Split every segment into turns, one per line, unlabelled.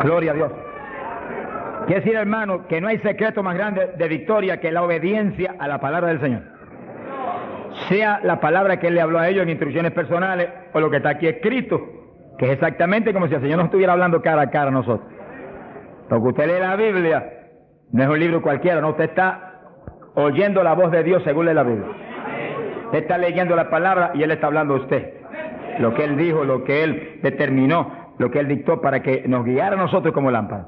Gloria a Dios. Quiere decir, hermano, que no hay secreto más grande de victoria que la obediencia a la palabra del Señor. Sea la palabra que Él le habló a ellos en instrucciones personales o lo que está aquí escrito, que es exactamente como si el Señor nos estuviera hablando cara a cara a nosotros. Porque usted lee la Biblia, no es un libro cualquiera, no, usted está oyendo la voz de Dios según lee la Biblia. Usted está leyendo la palabra y Él está hablando a usted. Lo que Él dijo, lo que Él determinó, lo que Él dictó para que nos guiara a nosotros como lámpara.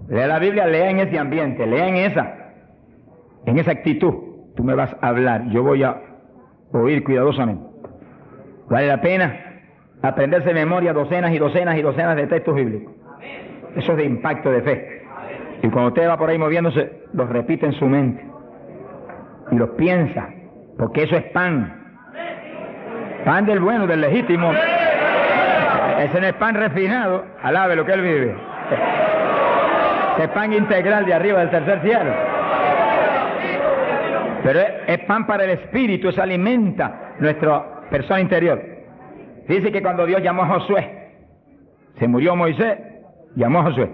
Lea la Biblia, lea en ese ambiente, lea en esa actitud. Tú me vas a hablar, yo voy a oír cuidadosamente. Vale la pena aprenderse de memoria docenas y docenas y docenas de textos bíblicos. Eso es de impacto de fe. Y cuando usted va por ahí moviéndose, los repite en su mente. Y los piensa, porque eso es pan. Pan del bueno, del legítimo. Ese no es pan refinado, alabe lo que Él vive. Ese es pan integral de arriba del tercer cielo. Pero es pan para el espíritu, eso alimenta nuestra persona interior. Dice que cuando Dios llamó a Josué, se murió Moisés, llamó a Josué.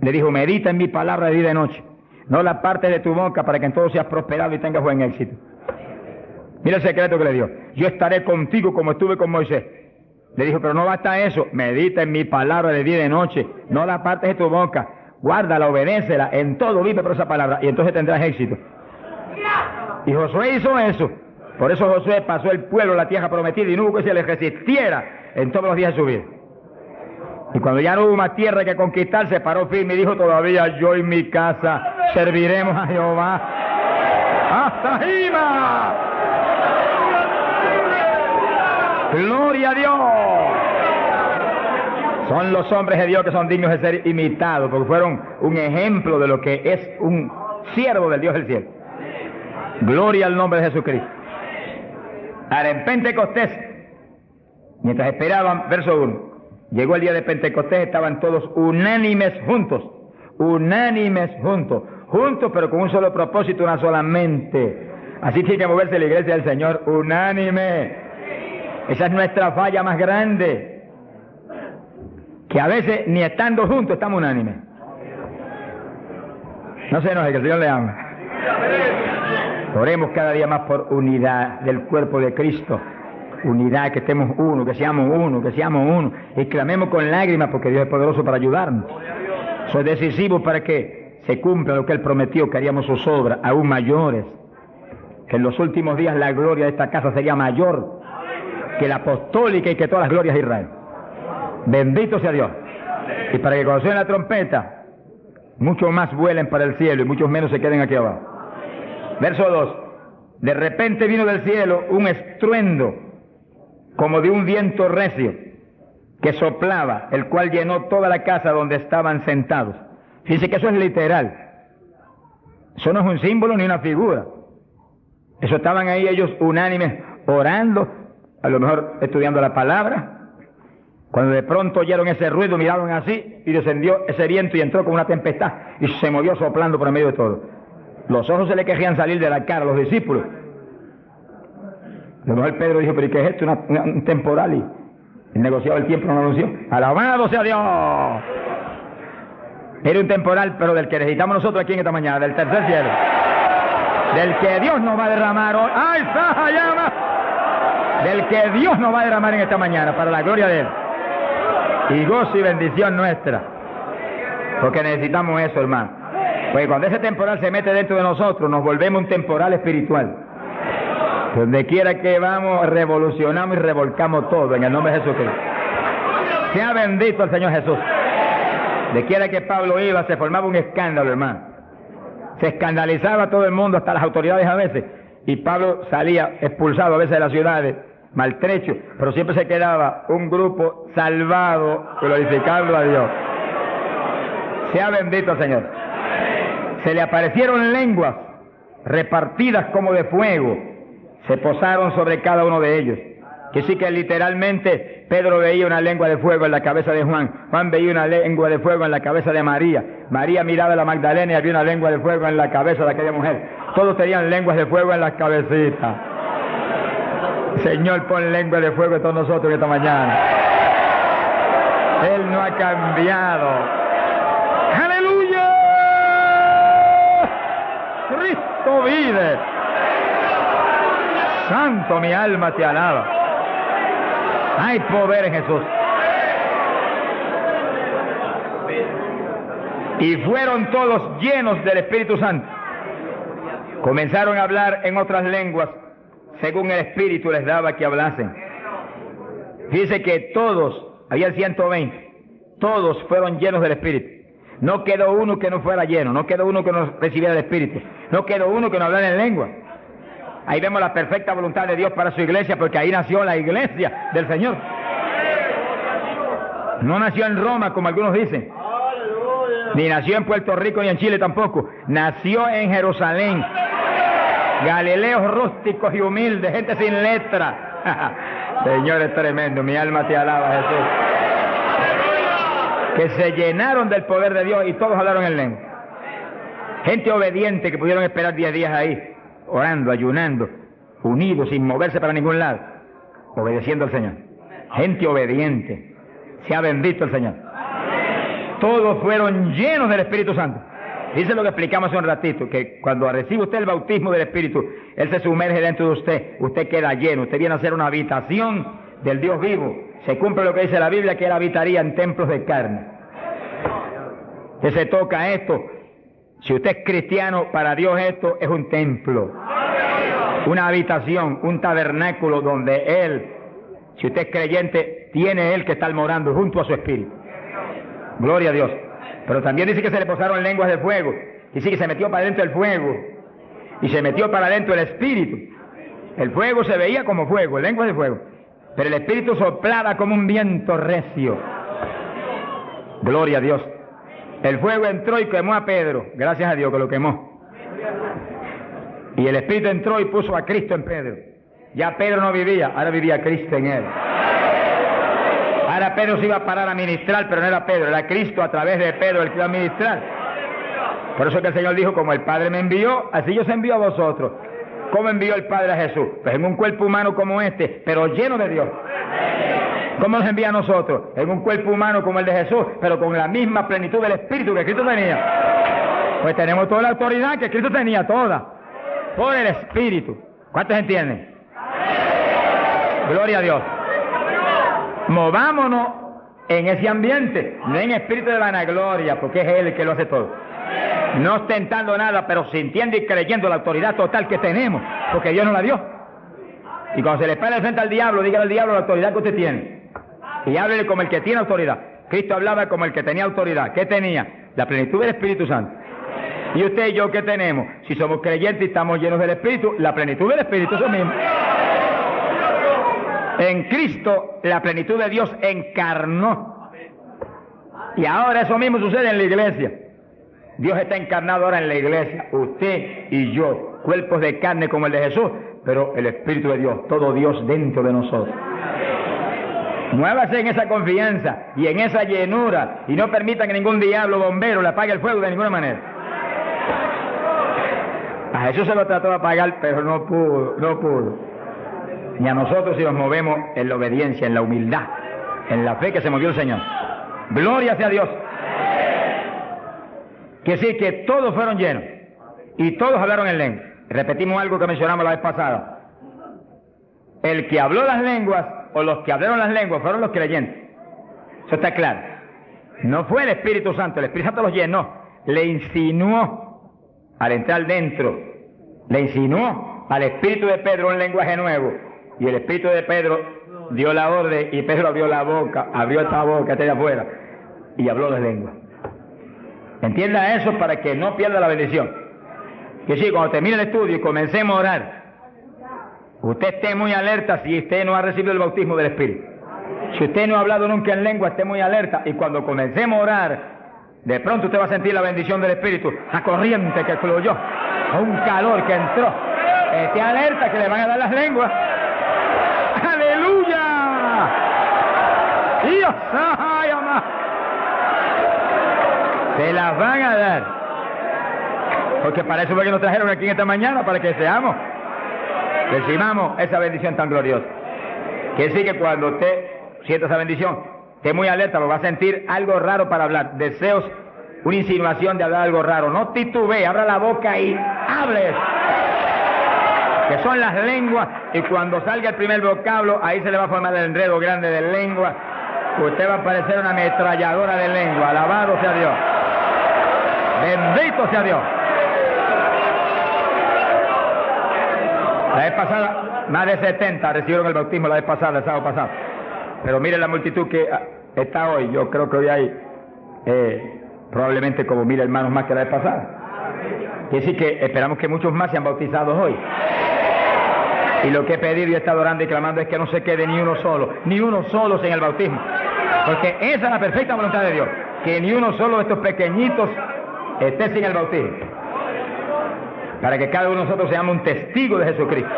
Le dijo, medita en mi palabra de día y de noche. No la parte de tu boca para que en todo seas prosperado y tengas buen éxito. Mira el secreto que le dio. Yo estaré contigo como estuve con Moisés. Le dijo, pero no basta eso. Medita en mi palabra de día y de noche. No la partes de tu boca. Guárdala, obedécela. En todo vive por esa palabra. Y entonces tendrás éxito. Y Josué hizo eso. Por eso Josué pasó el pueblo a la tierra prometida y no hubo que se le resistiera en todos los días de su vida. Y cuando ya no hubo más tierra que conquistar, se paró firme y dijo, todavía yo y mi casa serviremos a Jehová. ¡Hasta arriba! ¡Gloria a Dios! Son los hombres de Dios que son dignos de ser imitados, porque fueron un ejemplo de lo que es un siervo del Dios del cielo. Gloria al nombre de Jesucristo. Ahora, en Pentecostés, mientras esperaban, verso 1, llegó el día de Pentecostés, estaban todos unánimes juntos, juntos pero con un solo propósito, una sola mente. Así tiene que moverse la iglesia del Señor, unánime. Esa es nuestra falla más grande, que a veces ni estando juntos estamos unánimes. No se enoje, que el Señor le ama. Oremos cada día más por unidad del cuerpo de Cristo. Unidad, que estemos uno, que seamos uno. Y clamemos con lágrimas porque Dios es poderoso para ayudarnos. Eso es decisivo para que se cumpla lo que Él prometió, que haríamos sus obras aún mayores. Que en los últimos días la gloria de esta casa sería mayor que la apostólica y que todas las glorias de Israel. Bendito sea Dios. Y para que cuando suene la trompeta, muchos más vuelen para el cielo y muchos menos se queden aquí abajo. Verso 2. De repente vino del cielo un estruendo como de un viento recio que soplaba, el cual llenó toda la casa donde estaban sentados. Dice que eso es literal. Eso no es un símbolo ni una figura. Eso estaban ahí ellos unánimes orando, a lo mejor estudiando la palabra. Cuando de pronto oyeron ese ruido, miraron así y descendió ese viento y entró como una tempestad y se movió soplando por el medio de todo. Los ojos se le querían salir de la cara a los discípulos. A lo mejor Pedro dijo, pero ¿qué es esto? Un temporal, y el negociado del tiempo no lo anunció. ¡Alabado sea Dios! Era un temporal, pero del que necesitamos nosotros aquí en esta mañana, del tercer cielo. Del que Dios nos va a derramar hoy. ¡Ay, Saja, llama! Del que Dios nos va a derramar en esta mañana, para la gloria de Él. Y gozo y bendición nuestra. Porque necesitamos eso, hermano. Porque cuando ese temporal se mete dentro de nosotros, nos volvemos un temporal espiritual. Donde quiera que vamos, revolucionamos y revolcamos todo en el nombre de Jesucristo. Sea bendito el Señor Jesús. De quiera que Pablo iba, se formaba un escándalo, hermano. Se escandalizaba todo el mundo, hasta las autoridades a veces. Y Pablo salía expulsado a veces de las ciudades, maltrecho, pero siempre se quedaba un grupo salvado, glorificando a Dios. Sea bendito el Señor. Se le aparecieron lenguas repartidas como de fuego, se posaron sobre cada uno de ellos. Que sí que literalmente Pedro veía una lengua de fuego en la cabeza de Juan, Juan veía una lengua de fuego en la cabeza de María, María miraba a la Magdalena y había una lengua de fuego en la cabeza de aquella mujer. Todos tenían lenguas de fuego en las cabecitas. Señor, pon lengua de fuego en todos nosotros esta mañana. Él no ha cambiado. ¡Aleluya! Cristo vive. Santo, mi alma te alaba. Hay poder en Jesús. Y fueron todos llenos del Espíritu Santo. Comenzaron a hablar en otras lenguas, según el Espíritu les daba que hablasen. Dice que todos, había 120, todos fueron llenos del Espíritu. No quedó uno que no fuera lleno, no quedó uno que no recibiera el Espíritu, no quedó uno que no hablara en lengua. Ahí vemos la perfecta voluntad de Dios para su iglesia, porque ahí nació la iglesia del Señor. No nació en Roma, como algunos dicen, ni nació en Puerto Rico, ni en Chile tampoco. Nació en Jerusalén. Galileos rústicos y humildes, gente sin letra. Señor, es tremendo, mi alma te alaba, Jesús. Que se llenaron del poder de Dios y todos hablaron en lengua. Gente obediente que pudieron esperar 10 días ahí, orando, ayunando, unidos, sin moverse para ningún lado, obedeciendo al Señor. Gente obediente. Sea bendito el Señor. Todos fueron llenos del Espíritu Santo. Dice lo que explicamos hace un ratito, que cuando recibe usted el bautismo del Espíritu, Él se sumerge dentro de usted, usted queda lleno, usted viene a ser una habitación del Dios vivo. Se cumple lo que dice la Biblia, que Él habitaría en templos de carne. Usted se toca esto. Si usted es cristiano, para Dios esto es un templo, una habitación, un tabernáculo donde Él, si usted es creyente, tiene Él que estar morando junto a su Espíritu. Gloria a Dios. Pero también dice que se le posaron lenguas de fuego. Dice que se metió para adentro el fuego y se metió para adentro el Espíritu. El fuego se veía como fuego, lenguas de fuego, pero el Espíritu soplaba como un viento recio. Gloria a Dios. El fuego entró y quemó a Pedro. Gracias a Dios que lo quemó. Y el Espíritu entró y puso a Cristo en Pedro. Ya Pedro no vivía, ahora vivía Cristo en él. Ahora Pedro se iba a parar a ministrar, pero no era Pedro, era Cristo a través de Pedro el que iba a ministrar. Por eso que el Señor dijo, como el Padre me envió, así yo os envío a vosotros. ¿Cómo envió el Padre a Jesús? Pues en un cuerpo humano como este, pero lleno de Dios. ¿Cómo nos envía a nosotros? En un cuerpo humano como el de Jesús, pero con la misma plenitud del Espíritu que Cristo tenía. Pues tenemos toda la autoridad que Cristo tenía, toda, por el Espíritu. ¿Cuántos entienden? Gloria a Dios. Movámonos en ese ambiente, no en espíritu de vanagloria, porque es Él el que lo hace todo. No ostentando nada, pero sintiendo y creyendo la autoridad total que tenemos, porque Dios nos la dio. Y cuando se le pare frente al diablo, dígale al diablo la autoridad que usted tiene. Y háblele como el que tiene autoridad. Cristo hablaba como el que tenía autoridad. ¿Qué tenía? La plenitud del Espíritu Santo. ¿Y usted y yo qué tenemos? Si somos creyentes y estamos llenos del Espíritu, la plenitud del Espíritu es lo mismo. En Cristo la plenitud de Dios encarnó. Y ahora eso mismo sucede en la iglesia. Dios está encarnado ahora en la iglesia, usted y yo, cuerpos de carne como el de Jesús, pero el Espíritu de Dios, todo Dios dentro de nosotros. Muévase en esa confianza y en esa llenura y no permita que ningún diablo bombero le apague el fuego de ninguna manera. A Jesús se lo trató de apagar, pero no pudo. Ni a nosotros si nos movemos en la obediencia, en la humildad, en la fe que se movió el Señor. Gloria sea a Dios. Que sí, que todos fueron llenos y todos hablaron en lengua. Repetimos algo que mencionamos la vez pasada. El que habló las lenguas o los que hablaron las lenguas fueron los creyentes. Eso está claro. No fue el Espíritu Santo, el Espíritu Santo los llenó, le insinuó al entrar dentro, le insinuó al Espíritu de Pedro un lenguaje nuevo. Y el Espíritu de Pedro dio la orden y Pedro abrió la boca, abrió esta boca, esta de afuera, y habló de lengua. Entienda eso para que no pierda la bendición. Que sí, cuando termine el estudio y comencemos a orar, usted esté muy alerta si usted no ha recibido el bautismo del Espíritu. Si usted no ha hablado nunca en lengua, esté muy alerta. Y cuando comencemos a orar, de pronto usted va a sentir la bendición del Espíritu, la corriente que fluyó, un calor que entró. Esté alerta que le van a dar las lenguas. ¡Aleluya! ¡Dios! ¡Ay, amá! Se las van a dar. Porque para eso fue que nos trajeron aquí en esta mañana, para que seamos, recibamos esa bendición tan gloriosa. Que sí, que cuando usted sienta esa bendición, esté muy alerta, lo va a sentir algo raro para hablar, deseos, una insinuación de hablar algo raro. No titubee, abra la boca y hable. Que son las lenguas, y cuando salga el primer vocablo, ahí se le va a formar el enredo grande de lengua. Usted va a parecer una ametralladora de lengua. Alabado sea Dios. Bendito sea Dios. La vez pasada, más de 70 recibieron el bautismo la vez pasada, el sábado pasado. Pero miren la multitud que está hoy. Yo creo que hoy hay probablemente como 1000 hermanos más que la vez pasada. Quiere decir que esperamos que muchos más sean bautizados hoy. Y lo que he pedido y he estado orando y clamando es que no se quede ni uno solo sin el bautismo. Porque esa es la perfecta voluntad de Dios, que ni uno solo de estos pequeñitos esté sin el bautismo. Para que cada uno de nosotros seamos un testigo de Jesucristo.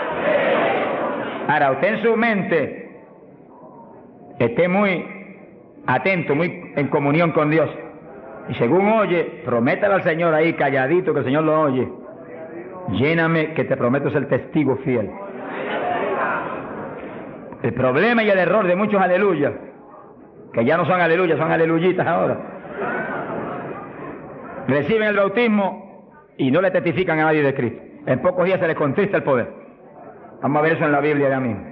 Ahora, usted en su mente esté muy atento, muy en comunión con Dios. Y según oye, prométale al Señor ahí calladito que el Señor lo oye. Lléname que te prometo ser testigo fiel. El problema y el error de muchos aleluyas, que ya no son aleluyas, son aleluyitas ahora, reciben el bautismo y no le testifican a nadie de Cristo. En pocos días se les contrista el poder. Vamos a ver eso en la Biblia ya mismo.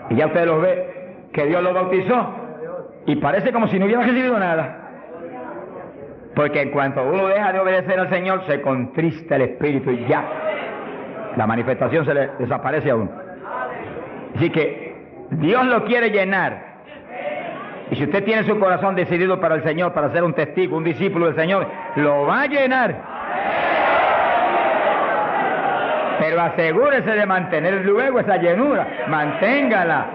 Y ya usted los ve, que Dios los bautizó, y parece como si no hubiera recibido nada. Porque en cuanto uno deja de obedecer al Señor, se contrista el Espíritu y ya la manifestación se le desaparece a uno. Así que Dios lo quiere llenar. Y si usted tiene su corazón decidido para el Señor, para ser un testigo, un discípulo del Señor, lo va a llenar. Pero asegúrese de mantener luego esa llenura. Manténgala.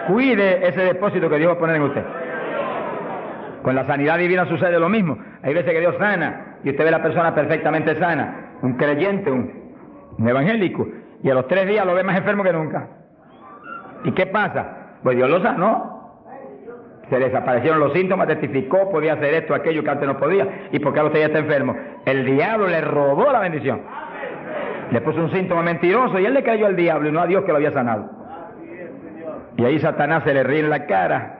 Cuide ese depósito que Dios va a poner en usted. Con la sanidad divina sucede lo mismo. Hay veces que Dios sana y usted ve a la persona perfectamente sana, un creyente, un evangélico, y a los 3 días lo ve más enfermo que nunca. ¿Y qué pasa? Pues Dios lo sanó. Se desaparecieron los síntomas, testificó, podía hacer esto, aquello que antes no podía. ¿Y por qué ahora usted ya está enfermo? El diablo le robó la bendición. Le puso un síntoma mentiroso y él le creyó al diablo y no a Dios que lo había sanado. Y ahí Satanás se le ríe en la cara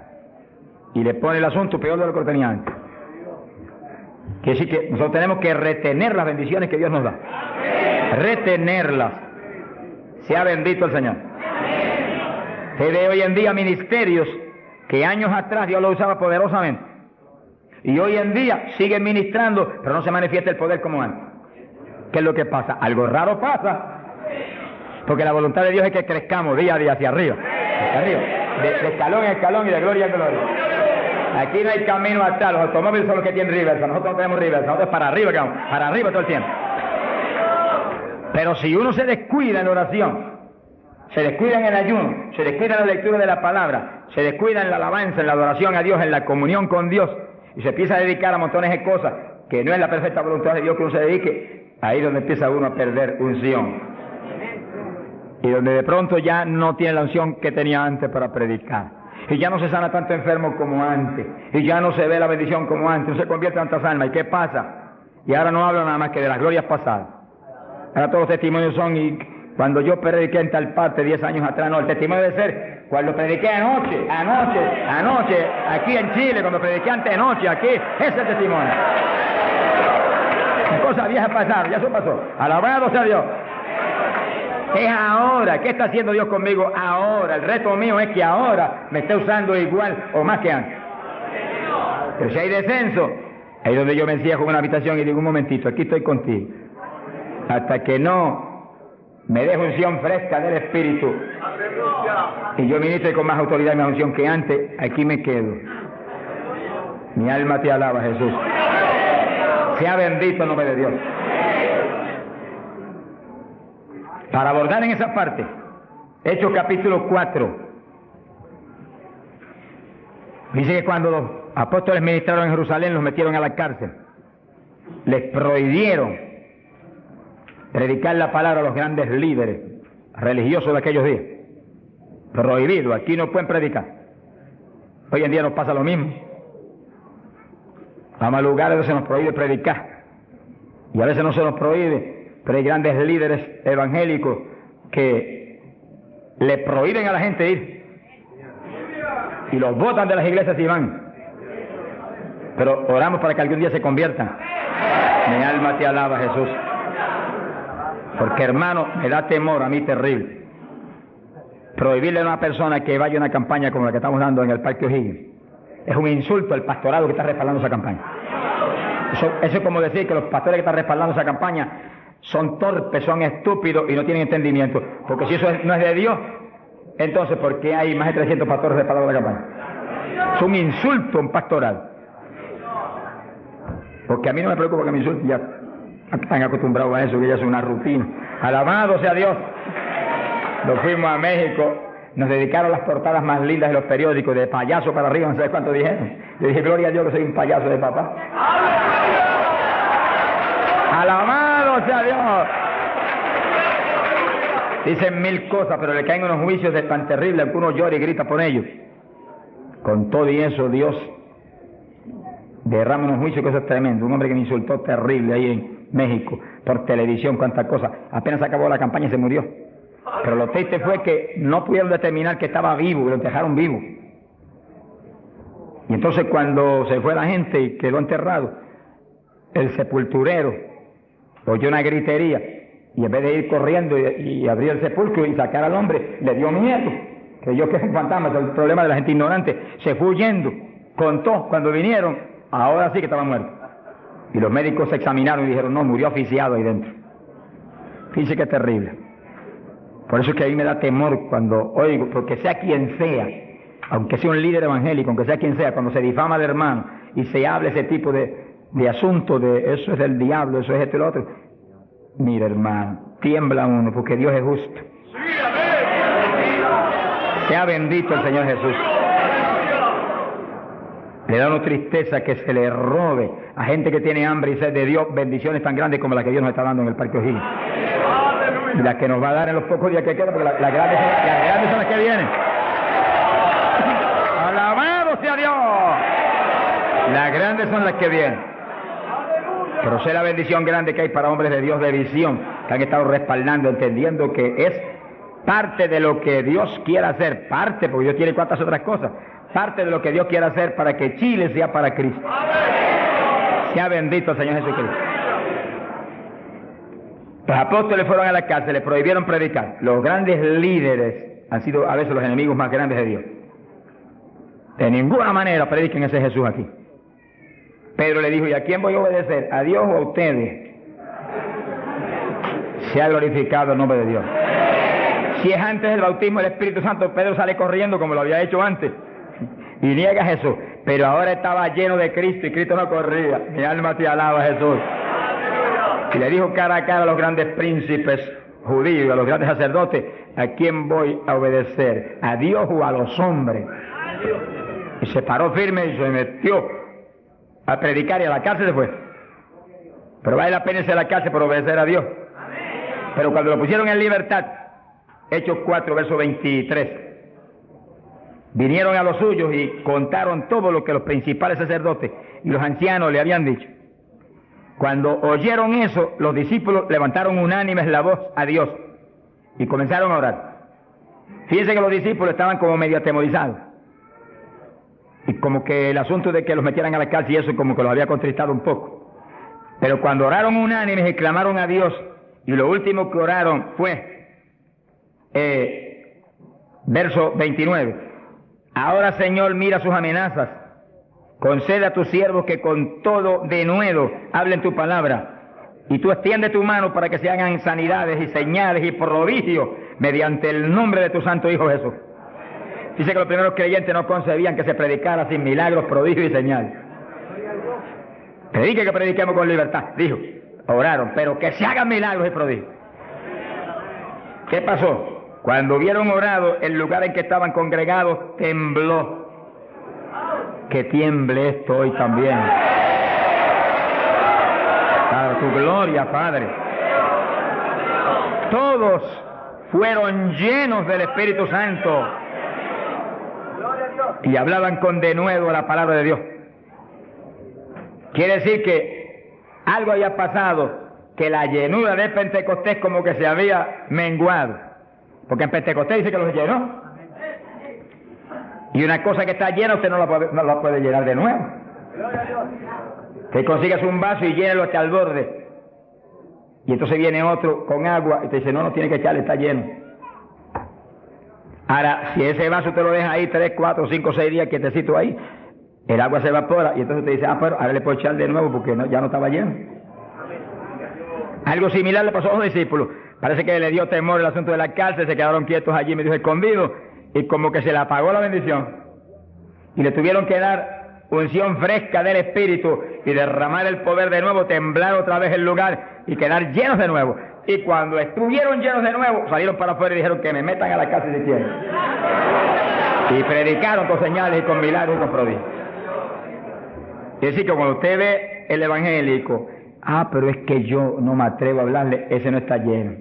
y le pone el asunto peor de lo que lo tenía antes. Quiere decir que nosotros tenemos que retener las bendiciones que Dios nos da. Retenerlas. Sea bendito el Señor. Se ve hoy en día ministerios que años atrás Dios lo usaba poderosamente. Y hoy en día siguen ministrando, pero no se manifiesta el poder como antes. ¿Qué es lo que pasa? Algo raro pasa. Porque la voluntad de Dios es que crezcamos día a día hacia arriba. Hacia arriba. De escalón en escalón y de gloria en gloria. Aquí no hay camino atrás. Los automóviles son los que tienen reversa. Nosotros no tenemos reversa. Nosotros para arriba, vamos. Para arriba todo el tiempo. Pero si uno se descuida en la oración, se descuida en el ayuno, se descuida en la lectura de la palabra, se descuida en la alabanza, en la adoración a Dios, en la comunión con Dios, y se empieza a dedicar a montones de cosas que no es la perfecta voluntad de Dios que uno se dedique, ahí es donde empieza uno a perder unción. Y donde de pronto ya no tiene la unción que tenía antes para predicar. Y ya no se sana tanto enfermo como antes. Y ya no se ve la bendición como antes. No se convierte en tantas almas. ¿Y qué pasa? Y ahora no hablo nada más que de las glorias pasadas. Ahora todos los testimonios son, y cuando yo prediqué en tal parte 10 años atrás, no, el testimonio debe ser cuando prediqué anoche, aquí en Chile, cuando prediqué antenoche, aquí, ese es el testimonio. Cosas viejas pasaron, ya eso pasó. Alabado sea Dios. Es ahora. ¿Qué está haciendo Dios conmigo ahora? El reto mío es que ahora me esté usando igual o más que antes. Pero si hay descenso, ahí es donde yo me encierro en una habitación y digo, un momentito, aquí estoy contigo. Hasta que no me deje unción fresca del Espíritu y yo ministre con más autoridad y más unción que antes, aquí me quedo. Mi alma te alaba, Jesús. Sea bendito el nombre de Dios. Para abordar en esa parte, Hechos capítulo 4, dice que cuando los apóstoles ministraron en Jerusalén, los metieron a la cárcel, les prohibieron predicar la palabra a los grandes líderes religiosos de aquellos días. Prohibido, aquí no pueden predicar. Hoy en día nos pasa lo mismo. Vamos a lugares donde se nos prohíbe predicar, y a veces no se nos prohíbe, pero hay grandes líderes evangélicos que le prohíben a la gente ir. y los botan de las iglesias y van. Pero oramos para que algún día se conviertan. Mi alma te alaba, Jesús. Porque, hermano, me da temor a mí terrible prohibirle a una persona que vaya a una campaña como la que estamos dando en el Parque O'Higgins. Es un insulto al pastorado que está respaldando esa campaña. Eso es como decir que los pastores que están respaldando esa campaña son torpes, son estúpidos y no tienen entendimiento. Porque si eso no es de Dios, entonces ¿por qué hay más de 300 pastores respaldando la campaña? Es un insulto a un pastorado. Porque a mí no me preocupa que me insulten, ya están acostumbrados a eso, que ya es una rutina. Alabado sea Dios. Nos fuimos a México, nos dedicaron las portadas más lindas de los periódicos, de payaso para arriba, no sé cuánto dijeron. Yo dije, gloria a Dios que soy un payaso de papá. Alabado sea Dios. Dicen mil cosas, pero le caen unos juicios de tan terribles que uno llora y grita por ellos. Con todo y eso, Dios derrama unos juicios que eso es tremendo. Un hombre que me insultó terrible ahí en México, por televisión, cuántas cosas. Apenas acabó la campaña y se murió. Pero lo triste fue que no pudieron determinar que estaba vivo, y lo dejaron vivo. Y entonces cuando se fue la gente y quedó enterrado, el sepulturero oyó una gritería, y en vez de ir corriendo y abrir el sepulcro y sacar al hombre, le dio miedo. Creyó que es un fantasma. Es el problema de la gente ignorante. Se fue huyendo. Contó, cuando vinieron, ahora sí que estaba muerto. Y los médicos se examinaron y dijeron, no, murió asfixiado ahí dentro. Fíjese que es terrible. Por eso es que a mí me da temor cuando oigo, porque sea quien sea, aunque sea un líder evangélico, aunque sea quien sea, cuando se difama al hermano y se habla ese tipo de asunto, de eso es del diablo, eso es esto y lo otro. Mira, hermano, tiembla uno, porque Dios es justo. Sea bendito el Señor Jesús. Le da una tristeza que se le robe a gente que tiene hambre y sed de Dios bendiciones tan grandes como las que Dios nos está dando en el Parque O'Higgins. Y las que nos va a dar en los pocos días que quedan, porque las grandes son las que vienen. ¡Alabado sea Dios! Las grandes son las que vienen. Pero sé la bendición grande que hay para hombres de Dios de visión, que han estado respaldando, entendiendo que es parte de lo que Dios quiere hacer, parte, porque Dios tiene cuantas otras cosas, parte de lo que Dios quiere hacer para que Chile sea para Cristo. Sea bendito el Señor Jesucristo. Los apóstoles fueron a la cárcel, les prohibieron predicar. Los grandes líderes han sido a veces los enemigos más grandes de Dios. De ninguna manera prediquen ese Jesús aquí. Pedro le dijo, ¿y a quién voy a obedecer? ¿A Dios o a ustedes? Se ha glorificado el nombre de Dios. Si es antes del bautismo del Espíritu Santo, Pedro sale corriendo como lo había hecho antes y niega a Jesús. Pero ahora estaba lleno de Cristo y Cristo no corría. Mi alma te alaba, Jesús. Y le dijo cara a cara a los grandes príncipes judíos y a los grandes sacerdotes, ¿a quién voy a obedecer? ¿A Dios o a los hombres? Y se paró firme y se metió a predicar y a la cárcel se fue. Pero vale la pena irse a la cárcel por obedecer a Dios. Pero cuando lo pusieron en libertad, Hechos 4, verso 23, vinieron a los suyos y contaron todo lo que los principales sacerdotes y los ancianos le habían dicho. Cuando oyeron eso, los discípulos levantaron unánimes la voz a Dios y comenzaron a orar. Fíjense que los discípulos estaban como medio atemorizados. Y como que el asunto de que los metieran a la cárcel y eso como que los había contristado un poco. Pero cuando oraron unánimes y clamaron a Dios, y lo último que oraron fue, verso 29, ahora Señor mira sus amenazas, concede a tus siervos que con todo denuedo hablen tu palabra, y tú extiende tu mano para que se hagan sanidades y señales y prodigios mediante el nombre de tu santo Hijo Jesús. Dice que los primeros creyentes no concebían que se predicara sin milagros, prodigios y señales. Predique que prediquemos con libertad, dijo. Oraron, pero que se hagan milagros y prodigios. ¿Qué pasó? Cuando hubieron orado, el lugar en que estaban congregados tembló. Que tiemble esto hoy también. Para tu gloria, Padre. Todos fueron llenos del Espíritu Santo y hablaban con denuedo la palabra de Dios. Quiere decir que algo había pasado, que la llenura de Pentecostés como que se había menguado. Porque en Pentecostés dice que los llenó. Y una cosa que está llena usted no la puede llenar de nuevo. Que consigas un vaso y llénelo hasta el borde. Y entonces viene otro con agua y te dice, no tiene que echarle, está lleno. Ahora, si ese vaso te lo deja ahí 3, 4, 5, 6 días quietecito ahí, el agua se evapora y entonces te dice, pero ahora le puedo echar de nuevo porque ya no estaba lleno. Algo similar le pasó a los discípulos. Parece que le dio temor el asunto de la cárcel, se quedaron quietos allí, me dijo, escondidos, y como que se le apagó la bendición. Y le tuvieron que dar unción fresca del Espíritu y derramar el poder de nuevo, temblar otra vez el lugar y quedar llenos de nuevo. Y cuando estuvieron llenos de nuevo, salieron para afuera y dijeron que me metan a la cárcel si quieren. Y predicaron con señales y con milagros y con prodigios. Es decir, que cuando usted ve el evangélico, pero es que yo no me atrevo a hablarle, ese no está lleno.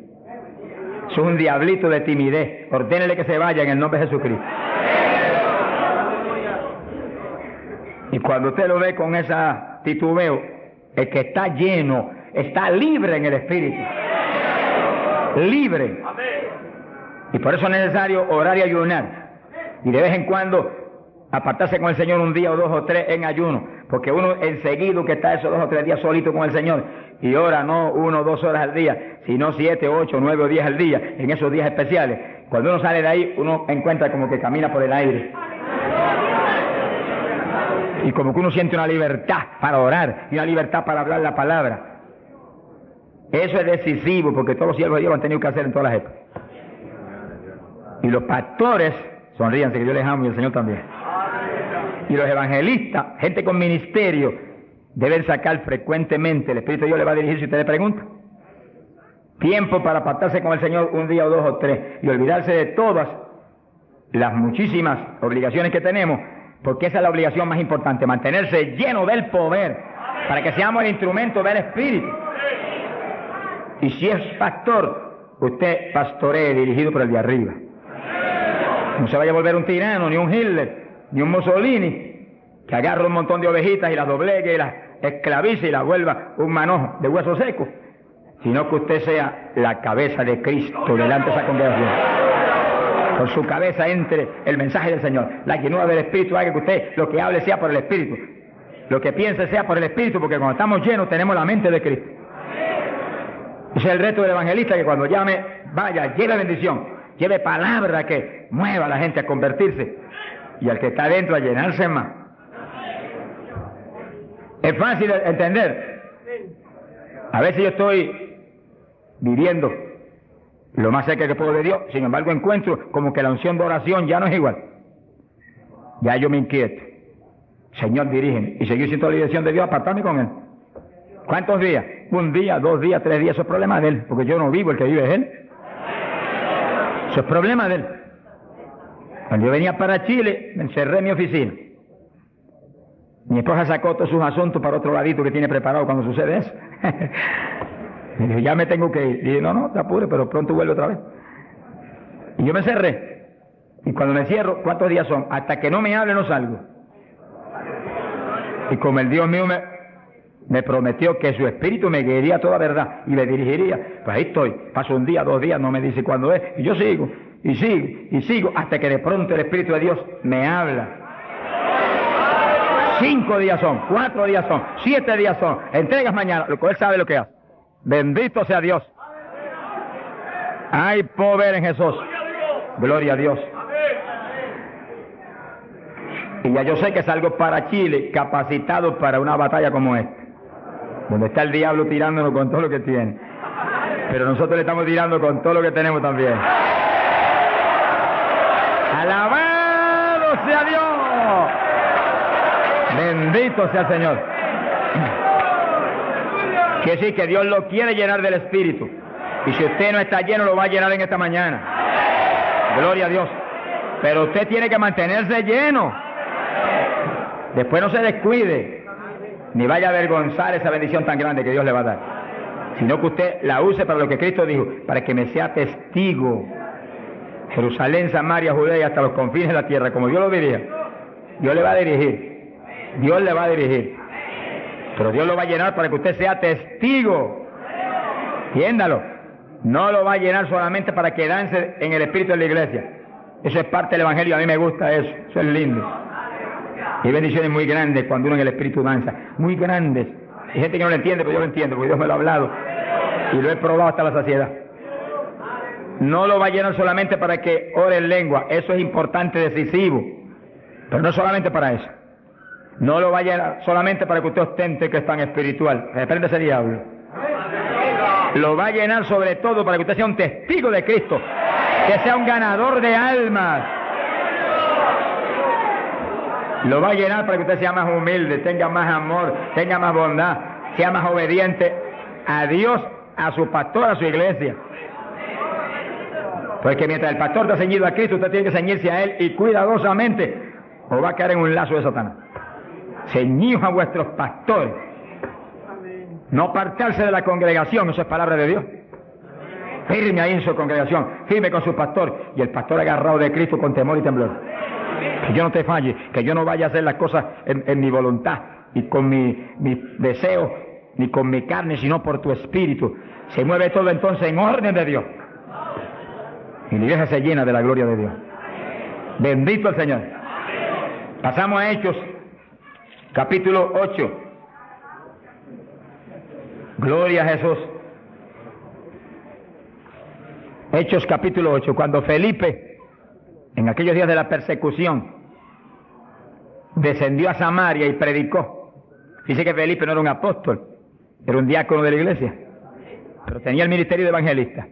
Es un diablito de timidez. Ordénele que se vaya en el nombre de Jesucristo. Y cuando usted lo ve con esa titubeo, el que está lleno, está libre en el Espíritu. Libre. Y por eso es necesario orar y ayunar. Y de vez en cuando apartarse con el Señor un día o 2 o 3 en ayuno. Porque uno enseguida que está esos 2 o 3 días solito con el Señor y ora no 1 o 2 horas al día, sino 7, 8, 9 o 10 al día, en esos días especiales. Cuando uno sale de ahí, uno encuentra como que camina por el aire. Y como que uno siente una libertad para orar y una libertad para hablar la palabra. Eso es decisivo porque todos los siervos de Dios lo han tenido que hacer en todas las épocas. Y los pastores, sonríanse que yo les amo y el Señor también. Y los evangelistas, gente con ministerio, deben sacar frecuentemente, el Espíritu de Dios le va a dirigir si usted le pregunta. Tiempo para apartarse con el Señor un día o 2 o 3 y olvidarse de todas las muchísimas obligaciones que tenemos, porque esa es la obligación más importante, mantenerse lleno del poder, para que seamos el instrumento del Espíritu. Y si es pastor, usted pastoree dirigido por el de arriba. No se vaya a volver un tirano, ni un Hitler, ni un Mussolini, que agarre un montón de ovejitas y las doblegue y las esclavice y las vuelva un manojo de huesos secos, sino que usted sea la cabeza de Cristo delante de esa congregación. Por su cabeza entre el mensaje del Señor. La llenura del Espíritu haga que usted lo que hable sea por el Espíritu, lo que piense sea por el Espíritu, porque cuando estamos llenos tenemos la mente de Cristo. Ese es el reto del evangelista, que cuando llame, vaya, lleve bendición, lleve palabra que mueva a la gente a convertirse y al que está adentro a llenarse más. Es fácil de entender. A veces yo estoy viviendo lo más cerca que puedo de Dios, sin embargo encuentro como que la unción de oración ya no es igual. Ya yo me inquieto. Señor, dirígeme. Y seguir siendo la dirección de Dios, apartarme con Él. ¿Cuántos días? 1 día, 2 días, 3 días. Eso es problema de Él, porque yo no vivo, el que vive es Él. Eso es problema de Él. Cuando yo venía para Chile, me encerré en mi oficina. Mi esposa sacó todos sus asuntos para otro ladito que tiene preparado cuando sucede eso. Y dije, ya me tengo que ir. Y dije, no, te apures, pero pronto vuelve otra vez. Y yo me cerré. Y cuando me cierro, ¿cuántos días son? Hasta que no me hable, no salgo. Y como el Dios mío me prometió que su espíritu me guiaría a toda verdad y le dirigiría, pues ahí estoy. Paso 1 día, 2 días, no me dice cuándo es. Y yo sigo, y sigo, y sigo, hasta que de pronto el Espíritu de Dios me habla. 5 días son, 4 días son, 7 días son. Entregas mañana, lo que Él sabe lo que hace. Bendito sea Dios. Hay poder en Jesús. Gloria a Dios. Y ya yo sé que salgo para Chile capacitado para una batalla como esta, donde está el diablo tirándonos con todo lo que tiene, pero nosotros le estamos tirando con todo lo que tenemos también. ¡Alabado sea Dios! Bendito sea el Señor. Quiere decir que Dios lo quiere llenar del Espíritu. Y si usted no está lleno, lo va a llenar en esta mañana. Gloria a Dios. Pero usted tiene que mantenerse lleno. Después no se descuide, ni vaya a avergonzar esa bendición tan grande que Dios le va a dar. Sino que usted la use para lo que Cristo dijo, para que me sea testigo. Jerusalén, Samaria, Judea y hasta los confines de la tierra, como Dios lo diría. Dios le va a dirigir. Dios le va a dirigir. Pero Dios lo va a llenar para que usted sea testigo. Entiéndalo. No lo va a llenar solamente para quedarse en el espíritu de la iglesia. Eso es parte del Evangelio, a mí me gusta eso, eso es lindo. Y bendiciones muy grandes cuando uno en el Espíritu danza, muy grandes. Hay gente que no lo entiende, pero yo lo entiendo, porque Dios me lo ha hablado y lo he probado hasta la saciedad. No lo va a llenar solamente para que ore en lengua, eso es importante, decisivo, pero no solamente para eso. No lo va a llenar solamente para que usted ostente que es tan espiritual, reprende ese diablo. Lo va a llenar sobre todo para que usted sea un testigo de Cristo, que sea un ganador de almas. Lo va a llenar para que usted sea más humilde, tenga más amor, tenga más bondad, sea más obediente a Dios, a su pastor, a su iglesia. Porque mientras el pastor está ceñido a Cristo, usted tiene que ceñirse a Él y cuidadosamente, o va a caer en un lazo de Satanás. Ceñidos a vuestros pastores. No apartarse de la congregación, eso es palabra de Dios. Firme ahí en su congregación, firme con su pastor, y el pastor agarrado de Cristo con temor y temblor. Que yo no te falle, que yo no vaya a hacer las cosas en mi voluntad y con mi deseo, ni con mi carne, sino por tu espíritu. Se mueve todo entonces en orden de Dios. Y la iglesia se llena de la gloria de Dios. Bendito el Señor. Pasamos a Hechos, capítulo 8. Gloria a Jesús. Hechos capítulo 8. Cuando Felipe, en aquellos días de la persecución, descendió a Samaria y predicó. Dice que Felipe no era un apóstol, era un diácono de la iglesia, pero tenía el ministerio de evangelista.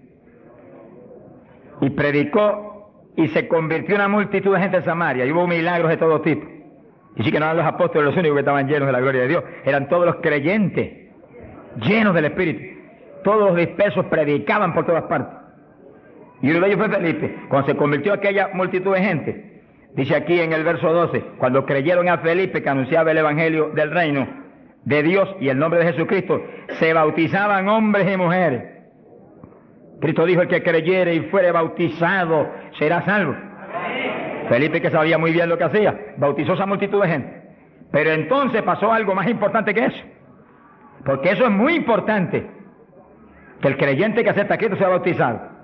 Y predicó y se convirtió una multitud de gente en Samaria, y hubo milagros de todo tipo. Y sí que no eran los apóstoles los únicos que estaban llenos de la gloria de Dios, eran todos los creyentes, llenos del Espíritu. Todos los dispersos predicaban por todas partes. Y uno de ellos fue Felipe. Cuando se convirtió aquella multitud de gente, dice aquí en el verso 12, cuando creyeron a Felipe que anunciaba el Evangelio del reino de Dios y el nombre de Jesucristo, se bautizaban hombres y mujeres. Cristo dijo: el que creyere y fuere bautizado será salvo. Felipe, que sabía muy bien lo que hacía, bautizó esa multitud de gente. Pero entonces pasó algo más importante que eso, porque eso es muy importante, que el creyente que acepta a Cristo sea bautizado.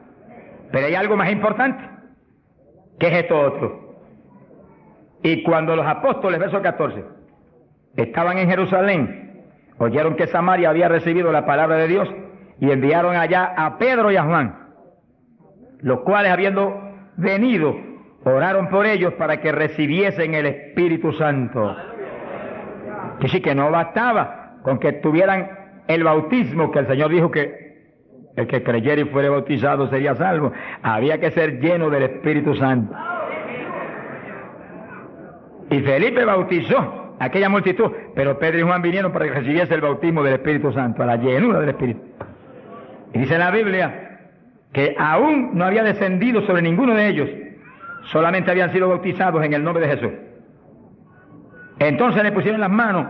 Pero hay algo más importante, que es esto otro. Y cuando los apóstoles, verso 14, estaban en Jerusalén, oyeron que Samaria había recibido la palabra de Dios, y enviaron allá a Pedro y a Juan, los cuales, habiendo venido, oraron por ellos para que recibiesen el Espíritu Santo. Que sí, que no bastaba con que tuvieran el bautismo, que el Señor dijo que el que creyera y fuere bautizado sería salvo. Había que ser lleno del Espíritu Santo. Y Felipe bautizó a aquella multitud, pero Pedro y Juan vinieron para que recibiese el bautismo del Espíritu Santo, a la llenura del Espíritu. Y dice la Biblia que aún no había descendido sobre ninguno de ellos, solamente habían sido bautizados en el nombre de Jesús. Entonces le pusieron las manos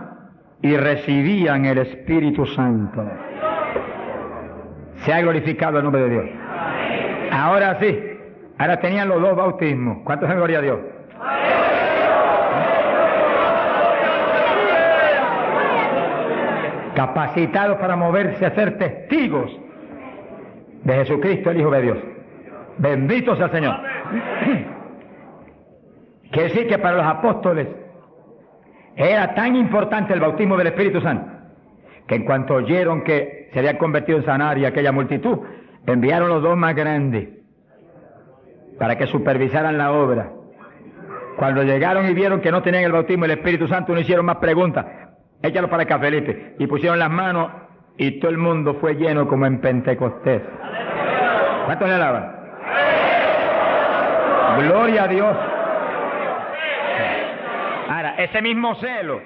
y recibían el Espíritu Santo. Se ha glorificado el nombre de Dios. Ahora sí, ahora tenían los dos bautismos. ¿Cuántos en gloria a Dios? Capacitados para moverse a ser testigos de Jesucristo, el Hijo de Dios. Bendito sea el Señor. Quiere decir que para los apóstoles era tan importante el bautismo del Espíritu Santo, que en cuanto oyeron que se había convertido en Samaria aquella multitud, enviaron los dos más grandes para que supervisaran la obra. Cuando llegaron y vieron que no tenían el bautismo del Espíritu Santo, no hicieron más preguntas. Échalo para acá, Felipe. Y pusieron las manos y todo el mundo fue lleno como en Pentecostés. ¿Cuántos le alaban? Gloria a Dios. Ahora, ese mismo celo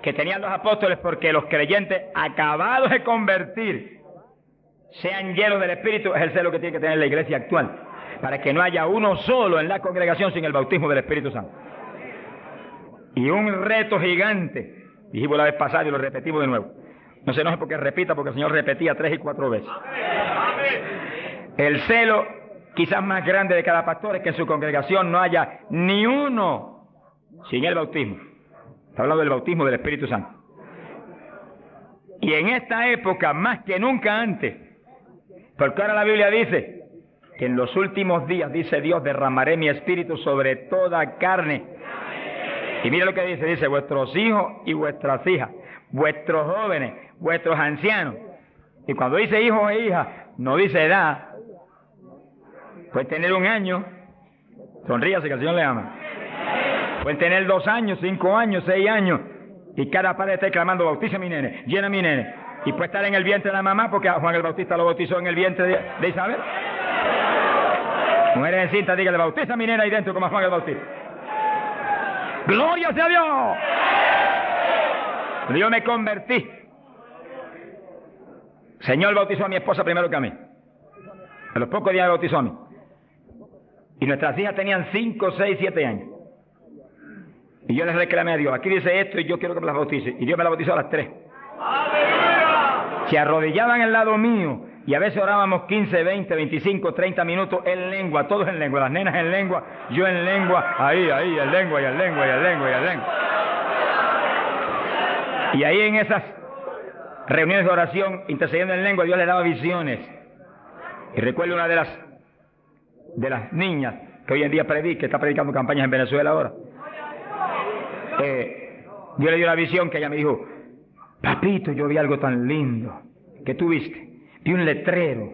que tenían los apóstoles porque los creyentes acabados de convertir sean llenos del Espíritu, es el celo que tiene que tener la iglesia actual, para que no haya uno solo en la congregación sin el bautismo del Espíritu Santo. Y un reto gigante, dijimos la vez pasada y lo repetimos de nuevo. No se enoje porque repita, porque el Señor repetía 3 y 4 veces. El celo quizás más grande de cada pastor es que en su congregación no haya ni uno sin el bautismo. Está hablando del bautismo del Espíritu Santo. Y en esta época, más que nunca antes, porque ahora la Biblia dice que en los últimos días, dice Dios, derramaré mi espíritu sobre toda carne. Y mira lo que dice, vuestros hijos y vuestras hijas, vuestros jóvenes, vuestros ancianos. Y cuando dice hijos e hijas, no dice edad. Pueden tener 1 año, sonríase que el Señor le ama. Pueden tener 2 años, 5 años, 6 años, y cada padre está clamando, bautiza a mi nene, llena a mi nene. Y puede estar en el vientre de la mamá, porque a Juan el Bautista lo bautizó en el vientre de Isabel. Mujeres en cinta, dígale, bautiza a mi nena ahí dentro como a Juan el Bautista. ¡Gloria sea a Dios! Yo me convertí. El Señor bautizó a mi esposa primero que a mí. A los pocos días me bautizó a mí. Y nuestras hijas tenían 5, 6, 7 años. Y yo les reclamé a Dios, aquí dice esto y yo quiero que me las bautice. Y Dios me las bautizó a las 3. Se arrodillaban al lado mío y a veces orábamos 15, 20, 25, 30 minutos en lengua, todos en lengua, las nenas en lengua, yo en lengua, ahí, en lengua, y en lengua, y en lengua, y en lengua. Y ahí en esas reuniones de oración, intercediendo en lengua, Dios le daba visiones. Y recuerdo una de las niñas que hoy en día está predicando campañas en Venezuela ahora. Dios le dio la visión que ella me dijo, papito, yo vi algo tan lindo. ¿Qué tú viste? Vi un letrero.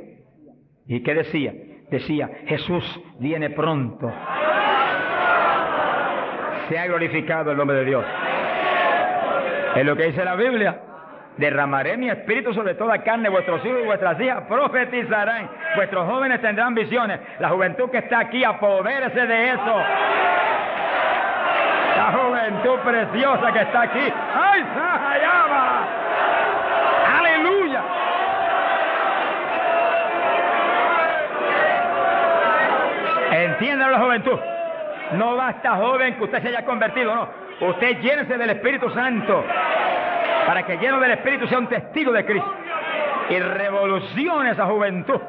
¿Y qué decía? Decía, Jesús viene pronto. Se ha glorificado el nombre de Dios. Es lo que dice la Biblia. Derramaré mi espíritu sobre toda carne, vuestros hijos y vuestras hijas profetizarán, vuestros jóvenes tendrán visiones. La juventud que está aquí, apodérese de eso. La juventud preciosa que está aquí. ¡Ay, Sahayama! ¡Aleluya! Entiendan la juventud. No basta, joven, que usted se haya convertido, no. Usted llénese del Espíritu Santo para que lleno del Espíritu sea un testigo de Cristo y revolucione esa juventud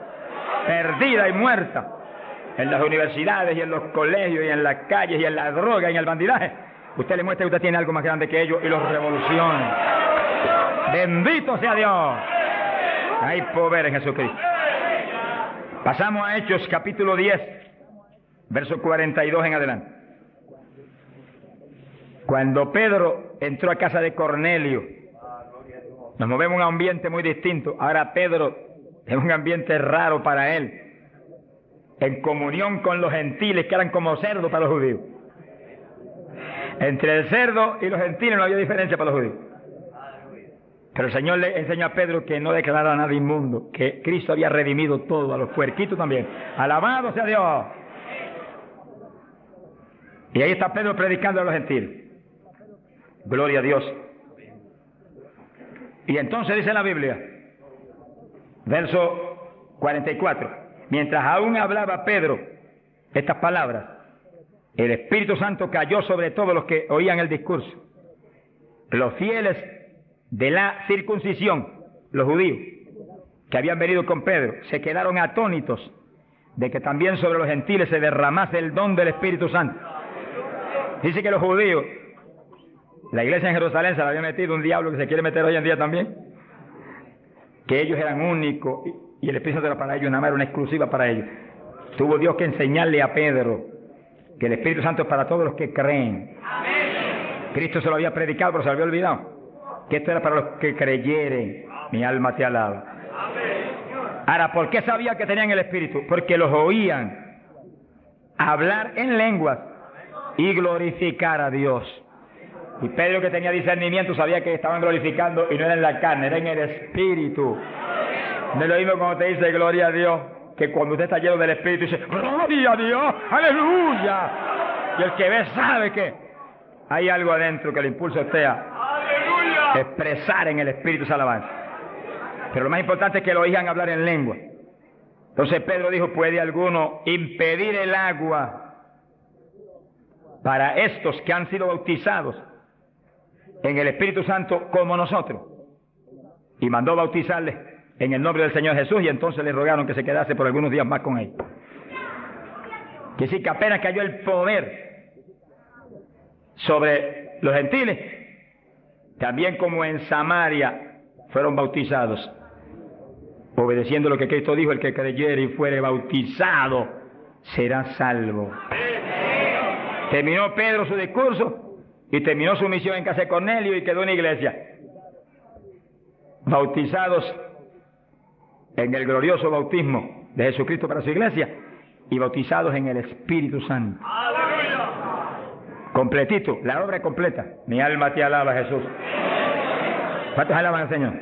perdida y muerta en las universidades y en los colegios y en las calles y en la droga y en el bandidaje. Usted le muestra que usted tiene algo más grande que ellos y los revolucione. Bendito sea Dios. Hay poder en Jesucristo. Pasamos a Hechos capítulo 10, verso 42 en adelante. Cuando Pedro entró a casa de Cornelio, nos movemos en un ambiente muy distinto. Ahora Pedro es un ambiente raro para él, en comunión con los gentiles que eran como cerdos para los judíos. Entre el cerdo y los gentiles no había diferencia para los judíos. Pero el Señor le enseñó a Pedro que no declarara nada inmundo, que Cristo había redimido todo, a los puerquitos también. Alabado sea Dios. Y ahí está Pedro predicando a los gentiles. Gloria a Dios. Y entonces dice la Biblia, verso 44, mientras aún hablaba Pedro estas palabras, el Espíritu Santo cayó sobre todos los que oían el discurso. Los fieles de la circuncisión, los judíos, que habían venido con Pedro, se quedaron atónitos de que también sobre los gentiles se derramase el don del Espíritu Santo. Dice que los judíos, la iglesia en Jerusalén se la había metido un diablo que se quiere meter hoy en día también, que ellos eran únicos y el Espíritu Santo era para ellos, nada más era una exclusiva para ellos. Tuvo Dios que enseñarle a Pedro que el Espíritu Santo es para todos los que creen. Cristo se lo había predicado, pero se lo había olvidado, que esto era para los que creyeren. Mi alma te alaba. Ahora, ¿por qué sabía que tenían el Espíritu? Porque los oían hablar en lenguas y glorificar a Dios. Y Pedro, que tenía discernimiento, sabía que estaban glorificando y no era en la carne, era en el Espíritu. No es lo mismo cuando te dice gloria a Dios, que cuando usted está lleno del Espíritu dice gloria a Dios, aleluya. Y el que ve sabe que hay algo adentro que le impulsa a usted a expresar en el Espíritu esa alabanza. Pero lo más importante es que lo oigan hablar en lengua. Entonces Pedro dijo, ¿puede alguno impedir el agua para estos que han sido bautizados en el Espíritu Santo como nosotros? Y mandó bautizarles en el nombre del Señor Jesús, y entonces le rogaron que se quedase por algunos días más con ellos. Que sí, que apenas cayó el poder sobre los gentiles, también como en Samaria fueron bautizados obedeciendo lo que Cristo dijo, el que creyere y fuere bautizado será salvo. Terminó Pedro su discurso y terminó su misión en casa de Cornelio y quedó en la iglesia. Bautizados en el glorioso bautismo de Jesucristo para su iglesia y bautizados en el Espíritu Santo. Completito, la obra es completa. Mi alma te alaba, Jesús. ¿Cuántos alaban al Señor?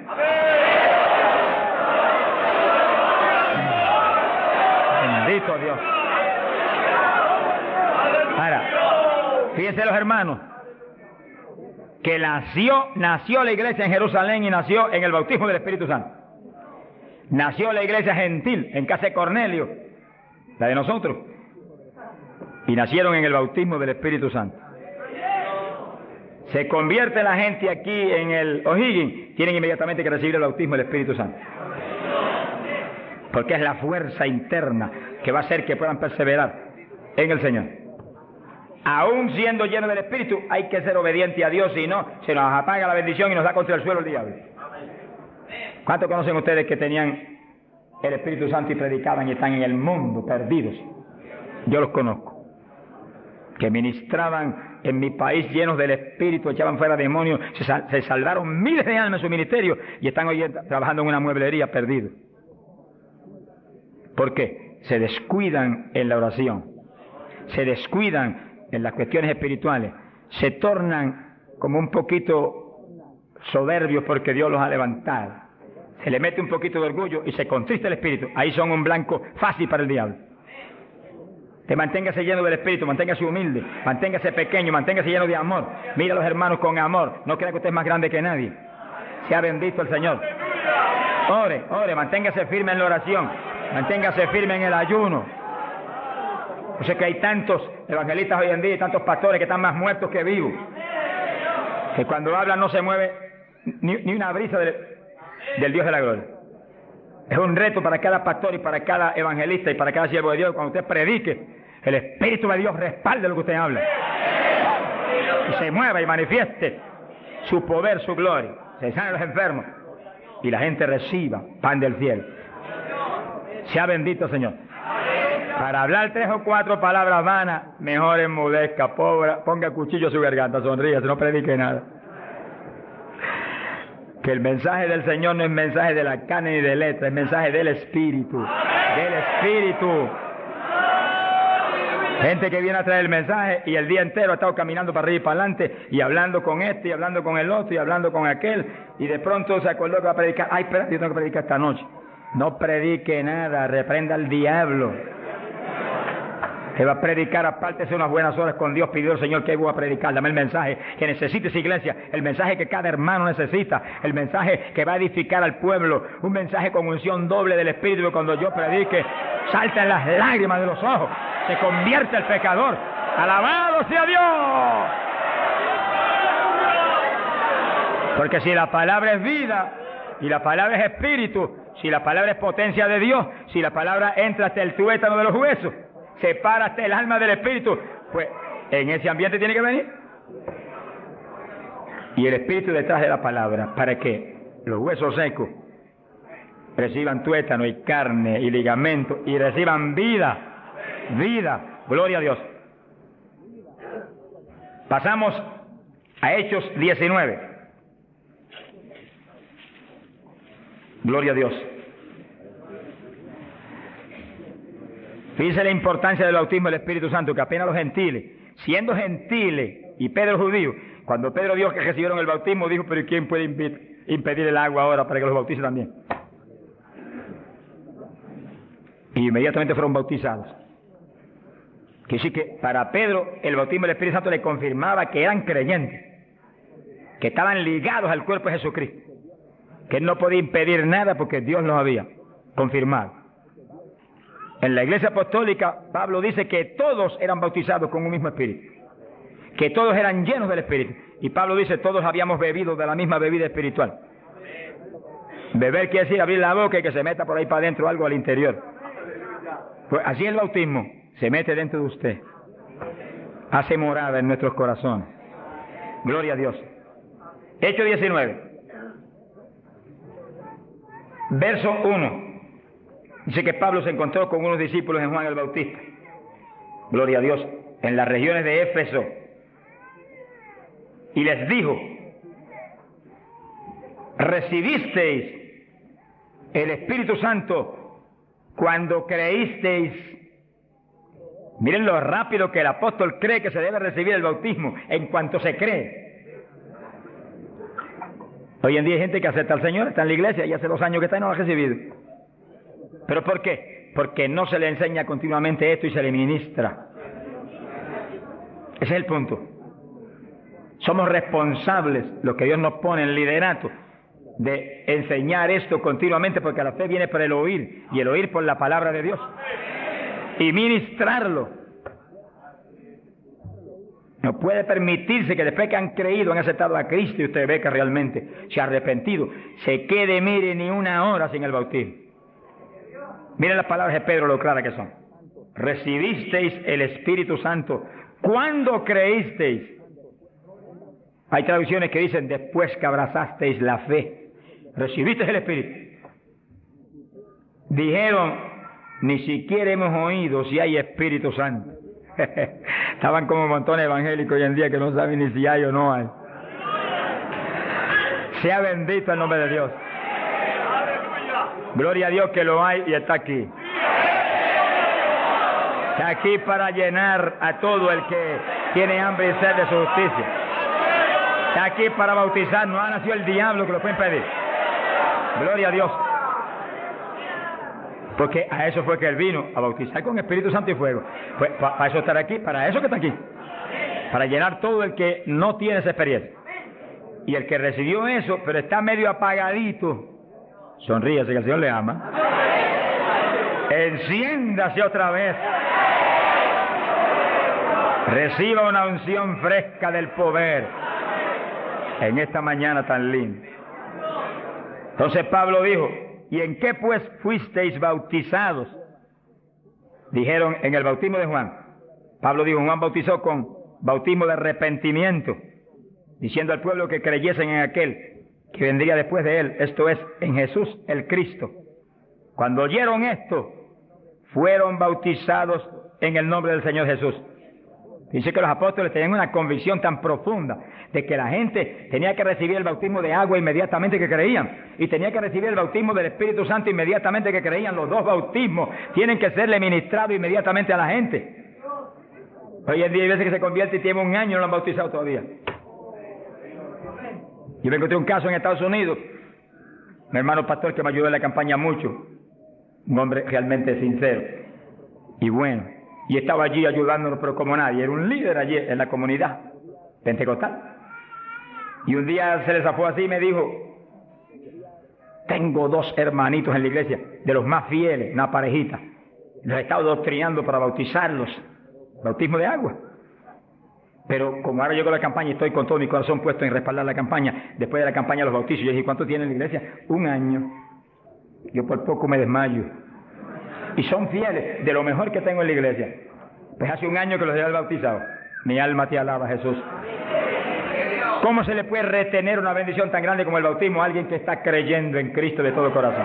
Bendito Dios. Ahora, fíjense los hermanos, que nació la iglesia en Jerusalén y nació en el bautismo del Espíritu Santo. Nació la iglesia gentil en casa de Cornelio, la de nosotros, y nacieron en el bautismo del Espíritu Santo. Se convierte la gente aquí en el O'Higgins, tienen inmediatamente que recibir el bautismo del Espíritu Santo. Porque es la fuerza interna que va a hacer que puedan perseverar en el Señor. Aún siendo llenos del Espíritu, hay que ser obediente a Dios, si no, se nos apaga la bendición y nos da contra el suelo el diablo. ¿Cuántos conocen ustedes que tenían el Espíritu Santo y predicaban y están en el mundo perdidos? Yo los conozco. Que ministraban en mi país llenos del Espíritu, echaban fuera demonios, se salvaron miles de almas en su ministerio y están hoy trabajando en una mueblería perdidos. ¿Por qué? Se descuidan en la oración, se descuidan en las cuestiones espirituales, se tornan como un poquito soberbios porque Dios los ha levantado, se le mete un poquito de orgullo y se contrista el espíritu. Ahí son un blanco fácil para el diablo. Te manténgase lleno del Espíritu, manténgase humilde, manténgase pequeño, manténgase lleno de amor. Mira a los hermanos con amor, no crea que usted es más grande que nadie. Sea bendito el Señor. Ore, manténgase firme en la oración, manténgase firme en el ayuno. O sea que hay tantos evangelistas hoy en día y tantos pastores que están más muertos que vivos, que cuando hablan no se mueve ni una brisa del Dios de la gloria. Es un reto para cada pastor y para cada evangelista y para cada siervo de Dios. Cuando usted predique, el Espíritu de Dios respalde lo que usted habla y se mueva y manifieste su poder, su gloria. Se sanen los enfermos y la gente reciba pan del cielo. Sea bendito, Señor. Para hablar 3 o 4 palabras vanas, mejor enmudezca, ponga cuchillo a su garganta, sonríe, no predique nada. Que el mensaje del Señor no es mensaje de la carne ni de letra, es mensaje del Espíritu. Del Espíritu. Gente que viene a traer el mensaje y el día entero ha estado caminando para arriba y para adelante y hablando con este y hablando con el otro y hablando con aquel y de pronto se acordó que va a predicar. Ay, espérate, yo tengo que predicar esta noche. No predique nada, reprenda al diablo. Que va a predicar, apártese unas buenas horas con Dios, pidió al Señor que voy a predicar, dame el mensaje que necesita esa iglesia, el mensaje que cada hermano necesita, el mensaje que va a edificar al pueblo, un mensaje con unción doble del Espíritu, que cuando yo predique, saltan las lágrimas de los ojos, se convierte el pecador, alabado sea Dios. Porque si la palabra es vida, y la palabra es espíritu, si la palabra es potencia de Dios, si la palabra entra hasta el tuétano de los huesos, separa hasta el alma del espíritu, pues en ese ambiente tiene que venir. Y el espíritu detrás de la palabra, para que los huesos secos reciban tuétano y carne y ligamento y reciban vida, gloria a Dios. Pasamos a Hechos 19. Gloria a Dios. Fíjense la importancia del bautismo del Espíritu Santo, que apenas los gentiles, siendo gentiles y Pedro judío, cuando Pedro dijo que recibieron el bautismo, dijo, pero ¿quién puede impedir el agua ahora para que los bautice también? Y inmediatamente fueron bautizados. Que sí que para Pedro el bautismo del Espíritu Santo le confirmaba que eran creyentes, que estaban ligados al cuerpo de Jesucristo, que él no podía impedir nada porque Dios los había confirmado. En la iglesia apostólica, Pablo dice que todos eran bautizados con un mismo espíritu, que todos eran llenos del espíritu. Y Pablo dice, todos habíamos bebido de la misma bebida espiritual. Beber quiere decir abrir la boca y que se meta por ahí para adentro algo al interior. Pues así el bautismo se mete dentro de usted, hace morada en nuestros corazones. Gloria a Dios. Hechos 19, verso 1. Dice que Pablo se encontró con unos discípulos en Juan el Bautista, gloria a Dios, en las regiones de Éfeso, y les dijo: ¿recibisteis el Espíritu Santo cuando creísteis? Miren lo rápido que el apóstol cree que se debe recibir el bautismo, en cuanto se cree. Hoy en día hay gente que acepta al Señor, está en la iglesia y hace 2 años que está y no lo ha recibido. ¿Pero por qué? Porque no se le enseña continuamente esto y se le ministra. Ese es el punto. Somos responsables, los que Dios nos pone en liderato, de enseñar esto continuamente, porque la fe viene por el oír, y el oír por la palabra de Dios, y ministrarlo. No puede permitirse que después que han creído, han aceptado a Cristo, y usted ve que realmente se ha arrepentido, se quede, mire, ni una hora sin el bautismo. Miren las palabras de Pedro, lo claras que son. Recibisteis el Espíritu Santo cuando creísteis. Hay traducciones que dicen después que abrazasteis la fe. Recibisteis el Espíritu. Dijeron: ni siquiera hemos oído si hay Espíritu Santo. Estaban como montones evangélicos hoy en día que no saben ni si hay o no hay. Sea bendito el nombre de Dios. Gloria a Dios que lo hay y está aquí. Está aquí para llenar a todo el que tiene hambre y sed de su justicia. Está aquí para bautizar. No ha nacido el diablo que lo puede impedir. Gloria a Dios. Porque a eso fue que Él vino, a bautizar con Espíritu Santo y fuego. Pues para eso estar aquí, para eso que está aquí. Para llenar todo el que no tiene esa experiencia. Y el que recibió eso, pero está medio apagadito, sonríase que el Señor le ama. Enciéndase otra vez. Reciba una unción fresca del poder en esta mañana tan linda. Entonces Pablo dijo: ¿y en qué pues fuisteis bautizados? Dijeron: en el bautismo de Juan. Pablo dijo: Juan bautizó con bautismo de arrepentimiento, diciendo al pueblo que creyesen en aquel que vendría después de él, esto es, en Jesús el Cristo. Cuando oyeron esto, fueron bautizados en el nombre del Señor Jesús. Dice que los apóstoles tenían una convicción tan profunda de que la gente tenía que recibir el bautismo de agua inmediatamente que creían, y tenía que recibir el bautismo del Espíritu Santo inmediatamente que creían. Los dos bautismos tienen que serle ministrados inmediatamente a la gente. Hoy en día hay veces que se convierte y tiene 1 año y no lo han bautizado todavía. Yo me encontré un caso en Estados Unidos, mi hermano pastor que me ayudó en la campaña mucho, un hombre realmente sincero y bueno, y estaba allí ayudándonos, pero como nadie, era un líder allí en la comunidad pentecostal. Y un día se le zafó así y me dijo: tengo 2 hermanitos en la iglesia, de los más fieles, una parejita, los he estado doctrinando para bautizarlos, bautismo de agua. Pero como ahora llegó la campaña y estoy con todo mi corazón puesto en respaldar la campaña, después de la campaña los bautizos, yo dije: ¿cuánto tiene en la iglesia? 1 año. Yo por poco me desmayo. Y son fieles, de lo mejor que tengo en la iglesia. Pues hace 1 año que los he bautizado. Mi alma te alaba, Jesús. ¿Cómo se le puede retener una bendición tan grande como el bautismo a alguien que está creyendo en Cristo de todo corazón?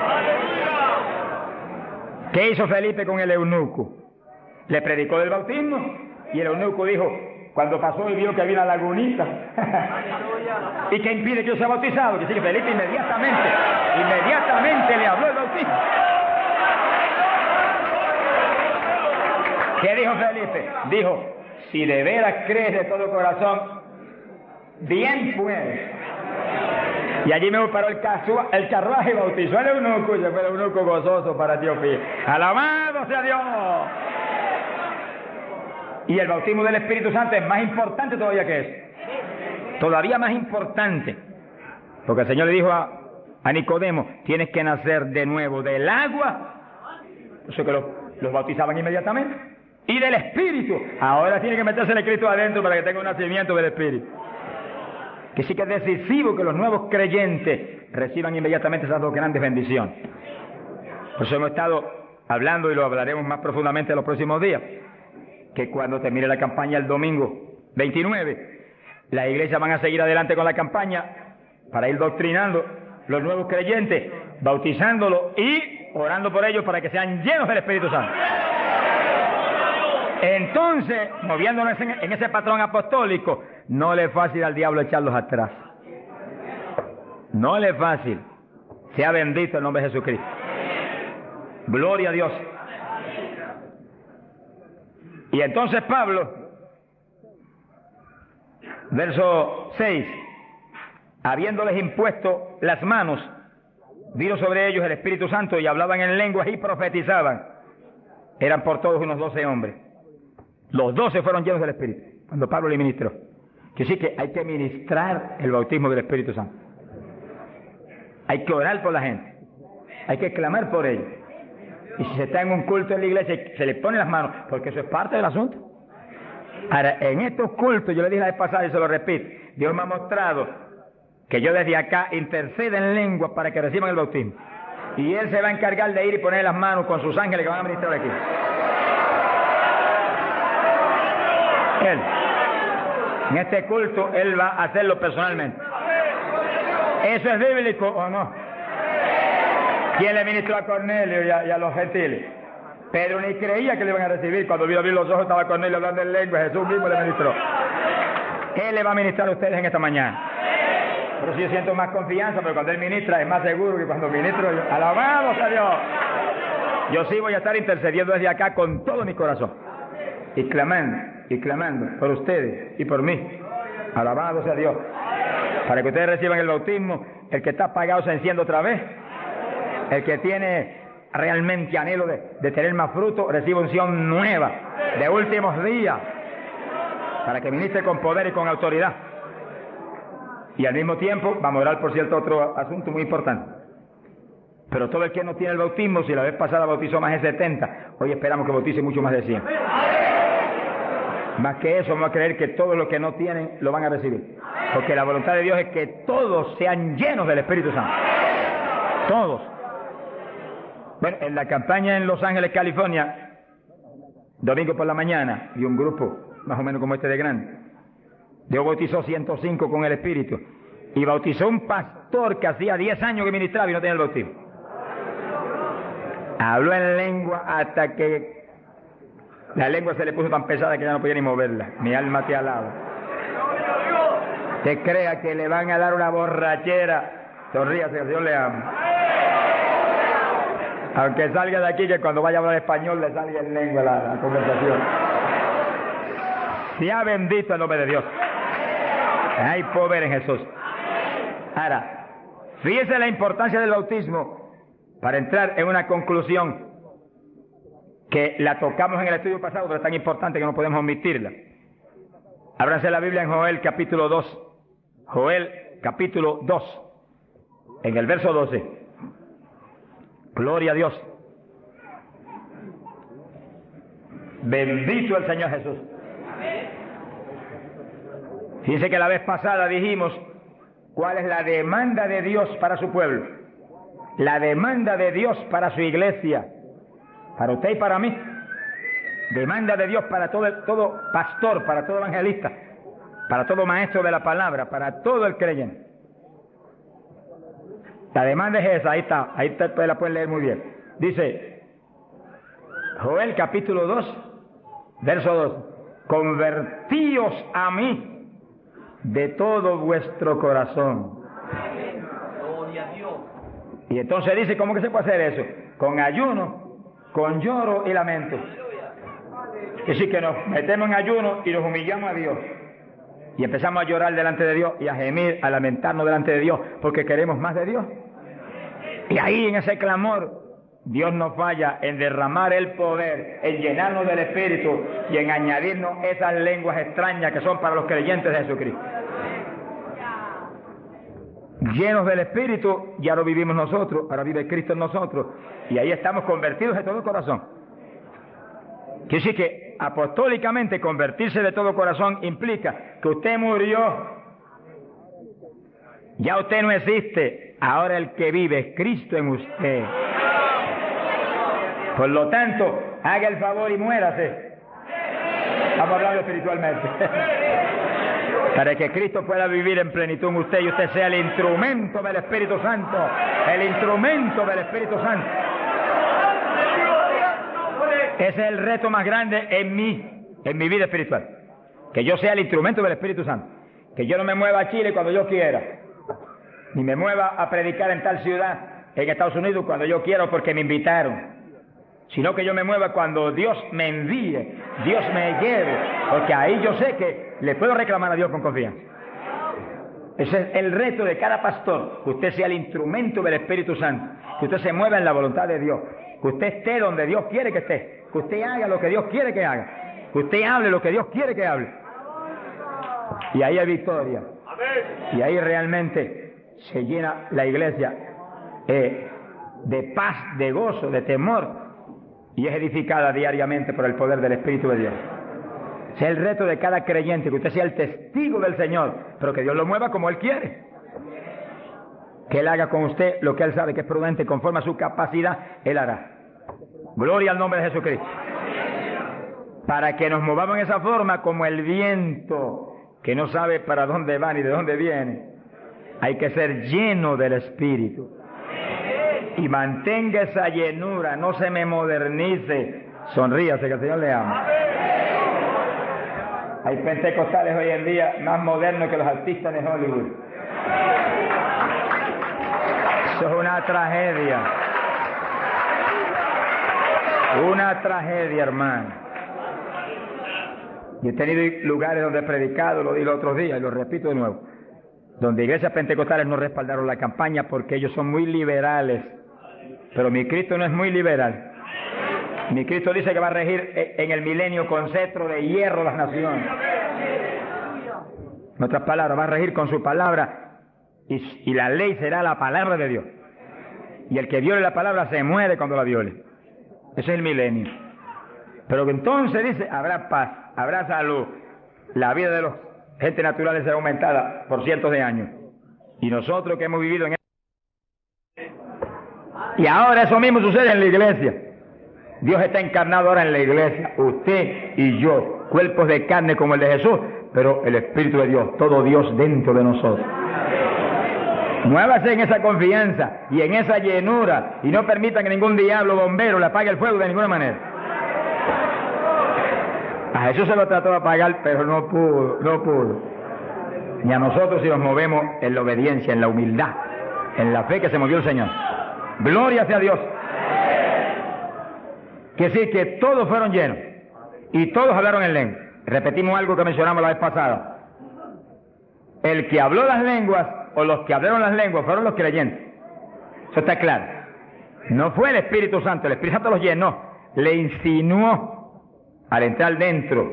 ¿Qué hizo Felipe con el eunuco? Le predicó del bautismo y el eunuco dijo, cuando pasó y vio que había una lagunita, ¿y qué impide que yo sea bautizado? Que sí, que Felipe inmediatamente le habló el bautismo. ¿Qué dijo Felipe? Dijo, si de veras crees de todo corazón, bien puedes. Y allí me paró el carruaje y bautizó al eunuco, y se fue el eunuco gozoso para Etiopía. ¡Alabado sea Dios! Y el bautismo del Espíritu Santo es más importante todavía que eso. Todavía más importante. Porque el Señor le dijo a Nicodemo, tienes que nacer de nuevo del agua. Por eso que los bautizaban inmediatamente. Y del Espíritu. Ahora tiene que meterse el Cristo adentro para que tenga un nacimiento del Espíritu. Que sí que es decisivo que los nuevos creyentes reciban inmediatamente esas 2 grandes bendiciones. Por eso hemos estado hablando y lo hablaremos más profundamente en los próximos días. Que cuando termine la campaña el domingo 29, las iglesias van a seguir adelante con la campaña para ir doctrinando los nuevos creyentes, bautizándolos y orando por ellos para que sean llenos del Espíritu Santo. Entonces, moviéndonos en ese patrón apostólico, no le es fácil al diablo echarlos atrás. No le es fácil. Sea bendito el nombre de Jesucristo. Gloria a Dios. Y entonces Pablo, verso 6, habiéndoles impuesto las manos, vino sobre ellos el Espíritu Santo y hablaban en lenguas y profetizaban. Eran por todos unos 12 hombres. Los 12 fueron llenos del Espíritu cuando Pablo le ministró. Que sí que hay que ministrar el bautismo del Espíritu Santo. Hay que orar por la gente. Hay que clamar por ellos. Y si se está en un culto en la iglesia, se le pone las manos, porque eso es parte del asunto. Ahora, en estos cultos, yo le dije la vez pasada y se lo repito, Dios me ha mostrado que yo desde acá intercedo en lengua para que reciban el bautismo. Y Él se va a encargar de ir y poner las manos con sus ángeles que van a ministrar aquí. Él. En este culto, Él va a hacerlo personalmente. ¿Eso es bíblico o no? ¿Quién le ministró a Cornelio y a los gentiles? Pedro ni creía que le iban a recibir. Cuando vio abrir los ojos estaba Cornelio hablando en lengua. Jesús mismo le ministró. Él le va a ministrar a ustedes en esta mañana. Pero si yo siento más confianza, pero cuando Él ministra es más seguro que cuando ministro yo. ¡Alabado sea Dios! Yo sí voy a estar intercediendo desde acá con todo mi corazón. Y clamando por ustedes y por mí. ¡Alabado sea Dios! Para que ustedes reciban el bautismo, el que está apagado se enciende otra vez. El que tiene realmente anhelo de tener más fruto, recibe unción nueva, de últimos días, para que ministre con poder y con autoridad. Y al mismo tiempo, vamos a orar por cierto otro asunto muy importante. Pero todo el que no tiene el bautismo, si la vez pasada bautizó más de 70, hoy esperamos que bautice mucho más de 100. Más que eso, vamos a creer que todos los que no tienen lo van a recibir. Porque la voluntad de Dios es que todos sean llenos del Espíritu Santo. Todos. Bueno, en la campaña en Los Ángeles, California, domingo por la mañana, y un grupo más o menos como este de grande, Dios bautizó 105 con el Espíritu, y bautizó un pastor que hacía 10 años que ministraba y no tenía el bautismo. Habló en lengua hasta que la lengua se le puso tan pesada que ya no podía ni moverla. Mi alma te alaba. Que crea que le van a dar una borrachera, sonríase, que Dios le ama. Aunque salga de aquí, que cuando vaya a hablar español le salga en lengua la conversación. Sea bendito el nombre de Dios. Hay poder en Jesús. Ahora, fíjese la importancia del bautismo para entrar en una conclusión que la tocamos en el estudio pasado, pero es tan importante que no podemos omitirla. Ábranse la Biblia en Joel capítulo 2. Joel capítulo 2, en el verso 12. Gloria a Dios. Bendito el Señor Jesús. Fíjense que la vez pasada dijimos cuál es la demanda de Dios para su pueblo. La demanda de Dios para su iglesia. Para usted y para mí. Demanda de Dios para todo pastor, para todo evangelista, para todo maestro de la palabra, para todo el creyente. La demanda es esa, ahí usted la puede leer muy bien. Dice, Joel capítulo 2, verso 2, convertíos a mí de todo vuestro corazón. Y entonces dice, ¿cómo que se puede hacer eso? Con ayuno, con lloro y lamento. Es decir, que nos metemos en ayuno y nos humillamos a Dios. Y empezamos a llorar delante de Dios y a gemir, a lamentarnos delante de Dios, porque queremos más de Dios. Y ahí en ese clamor, Dios no falla en derramar el poder, en llenarnos del Espíritu y en añadirnos esas lenguas extrañas que son para los creyentes de Jesucristo. Llenos del Espíritu, ya lo vivimos nosotros, ahora vive Cristo en nosotros, y ahí estamos convertidos de todo corazón. Quiere decir que apostólicamente convertirse de todo corazón implica que usted murió, ya usted no existe, ahora el que vive es Cristo en usted. Por lo tanto, haga el favor y muérase. Estamos hablando espiritualmente. Para que Cristo pueda vivir en plenitud en usted y usted sea el instrumento del Espíritu Santo. El instrumento del Espíritu Santo. Ese es el reto más grande en mi vida espiritual. Que yo sea el instrumento del Espíritu Santo. Que yo no me mueva a Chile cuando yo quiera, ni me mueva a predicar en tal ciudad en Estados Unidos cuando yo quiera porque me invitaron, sino que yo me mueva cuando Dios me envíe, Dios me lleve, porque ahí yo sé que le puedo reclamar a Dios con confianza. Ese es el reto de cada pastor, que usted sea el instrumento del Espíritu Santo, que usted se mueva en la voluntad de Dios, que usted esté donde Dios quiere que esté, que usted haga lo que Dios quiere que haga, que usted hable lo que Dios quiere que hable. Y ahí hay victoria. Y ahí realmente se llena la iglesia de paz, de gozo, de temor, y es edificada diariamente por el poder del Espíritu de Dios. Ese es el reto de cada creyente, que usted sea el testigo del Señor, pero que Dios lo mueva como Él quiere. Que Él haga con usted lo que Él sabe que es prudente, conforme a su capacidad, Él hará. Gloria al nombre de Jesucristo. Para que nos movamos en esa forma como el viento, que no sabe para dónde va ni de dónde viene. Hay que ser lleno del Espíritu. Y mantenga esa llenura, no se me modernice. Sonríase, que el Señor le ama. Hay pentecostales hoy en día más modernos que los artistas de Hollywood. Eso es una tragedia. Una tragedia, hermano. Y he tenido lugares donde he predicado, lo di los otros días y lo repito de nuevo, donde iglesias pentecostales no respaldaron la campaña porque ellos son muy liberales. Pero mi Cristo no es muy liberal. Mi Cristo dice que va a regir en el milenio con cetro de hierro las naciones. En otras palabras, va a regir con su palabra y la ley será la palabra de Dios. Y el que viole la palabra se muere cuando la viole. Ese es el milenio. Pero que entonces dice, habrá paz, habrá salud. La vida de los gente naturales será aumentada por cientos de años. Y nosotros que hemos vivido en y ahora eso mismo sucede en la iglesia. Dios está encarnado ahora en la iglesia, usted y yo, cuerpos de carne como el de Jesús, pero el Espíritu de Dios, todo Dios dentro de nosotros. Muévase en esa confianza y en esa llenura y no permita que ningún diablo bombero le apague el fuego de ninguna manera. A Jesús se lo trató de apagar, pero no pudo. Ni a nosotros si nos movemos en la obediencia, en la humildad, en la fe que se movió el Señor. Gloria sea a Dios. Que sí, que todos fueron llenos y todos hablaron en lengua. Repetimos algo que mencionamos la vez pasada. El que habló las lenguas o los que hablaron las lenguas fueron los creyentes. Eso está claro. No fue el Espíritu Santo, el Espíritu Santo los llenó, le insinuó al entrar dentro,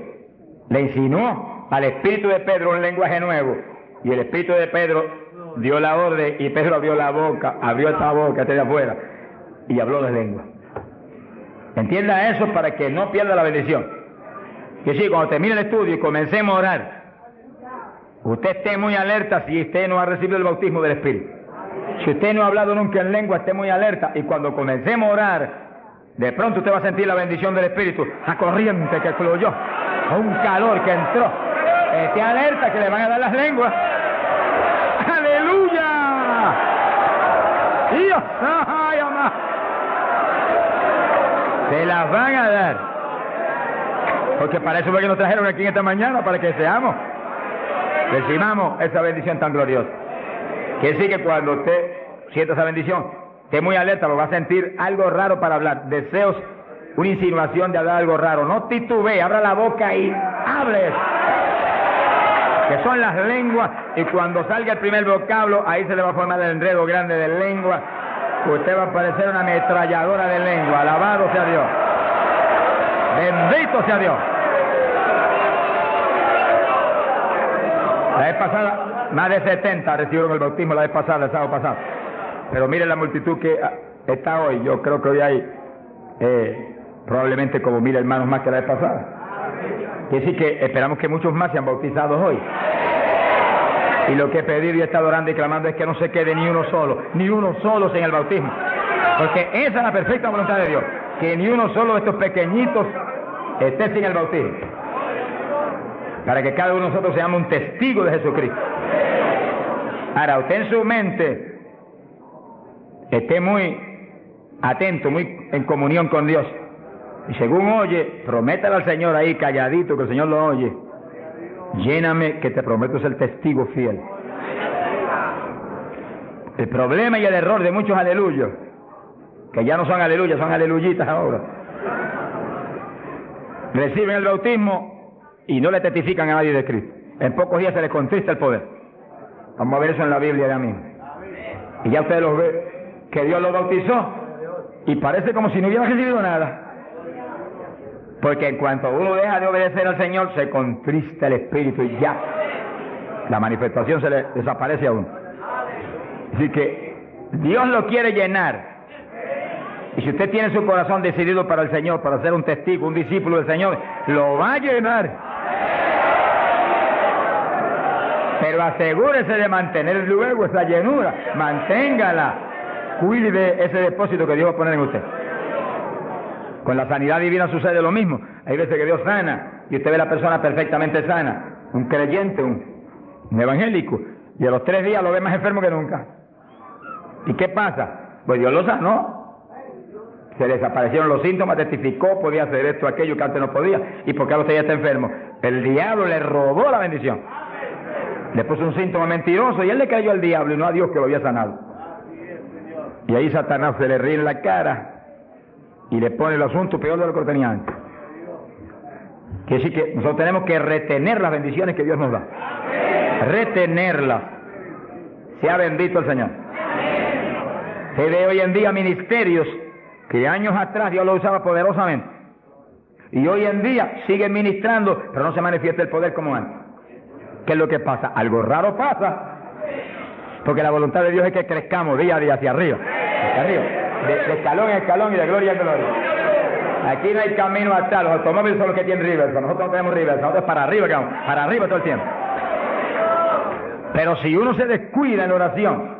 le insinuó al Espíritu de Pedro un lenguaje nuevo, y el Espíritu de Pedro dio la orden y Pedro abrió la boca, abrió esta boca de afuera y habló las lenguas. Entienda eso para que no pierda la bendición. Que sí, cuando termine el estudio y comencemos a orar, usted esté muy alerta si usted no ha recibido el bautismo del Espíritu. Si usted no ha hablado nunca en lengua, esté muy alerta. Y cuando comencemos a orar, de pronto usted va a sentir la bendición del Espíritu, la corriente que fluyó, un calor que entró. Esté alerta que le van a dar las lenguas. ¡Aleluya! ¡Dios! ¡Ay, amá! Se las van a dar. Porque para eso fue que nos trajeron aquí en esta mañana, para que seamos, recibamos esa bendición tan gloriosa. Que sí que cuando usted sienta esa bendición, esté muy alerta, porque va a sentir algo raro para hablar, deseos, una insinuación de hablar algo raro. No titubee, abra la boca y hable. Que son las lenguas, y cuando salga el primer vocablo, ahí se le va a formar el enredo grande de lengua. Usted va a parecer una ametralladora de lengua. Alabado sea Dios. Bendito sea Dios. La vez pasada, más de 70 recibieron el bautismo la vez pasada, el sábado pasado. Pero mire la multitud que está hoy. Yo creo que hoy hay probablemente como 1000 hermanos más que la vez pasada. Quiere decir que esperamos que muchos más sean bautizados hoy. Y lo que he pedido y he estado orando y clamando es que no se quede ni uno solo sin el bautismo. Porque esa es la perfecta voluntad de Dios. Que ni uno solo de estos pequeñitos esté sin el bautismo. Para que cada uno de nosotros seamos un testigo de Jesucristo. Ahora, usted en su mente esté muy atento, muy en comunión con Dios. Y según oye, prométale al Señor ahí calladito, que el Señor lo oye. Lléname, que te prometo ser testigo fiel. El problema y el error de muchos aleluyos, que ya no son aleluyas, son aleluyitas ahora, reciben el bautismo y no le testifican a nadie de Cristo. En pocos días se les contrista el poder. Vamos a ver eso en la Biblia ya mismo. Y ya ustedes los ven, que Dios los bautizó y parece como si no hubiera recibido nada. Porque en cuanto uno deja de obedecer al Señor, se contrista el Espíritu y ya la manifestación se le desaparece a uno. Así que Dios lo quiere llenar. Y si usted tiene su corazón decidido para el Señor, para ser un testigo, un discípulo del Señor, lo va a llenar. Pero asegúrese de mantener luego esa llenura. Manténgala. Cuide de ese depósito que Dios va a poner en usted. Con la sanidad divina sucede lo mismo. Hay veces que Dios sana y usted ve a la persona perfectamente sana. Un creyente, un evangélico. Y a los 3 días lo ve más enfermo que nunca. ¿Y qué pasa? Pues Dios lo sanó. Se desaparecieron los síntomas, testificó, podía hacer esto, aquello que antes no podía. ¿Y por qué ahora usted ya está enfermo? El diablo le robó la bendición. Le puso un síntoma mentiroso y él le creyó al diablo y no a Dios que lo había sanado. Y ahí Satanás se le ríe en la cara y le pone el asunto peor de lo que tenía antes. Quiere decir que nosotros tenemos que retener las bendiciones que Dios nos da. Retenerlas. Sea bendito el Señor. Se ve hoy en día ministerios que años atrás Dios los usaba poderosamente. Y hoy en día siguen ministrando, pero no se manifiesta el poder como antes. ¿Qué es lo que pasa? Algo raro pasa. Porque la voluntad de Dios es que crezcamos día a día hacia arriba. Hacia arriba. De escalón en escalón y de gloria en gloria. Aquí no hay camino atrás. Los automóviles son los que tienen reversa. Nosotros no tenemos reversa. Nosotros para arriba, para arriba todo el tiempo. Pero si uno se descuida en la oración,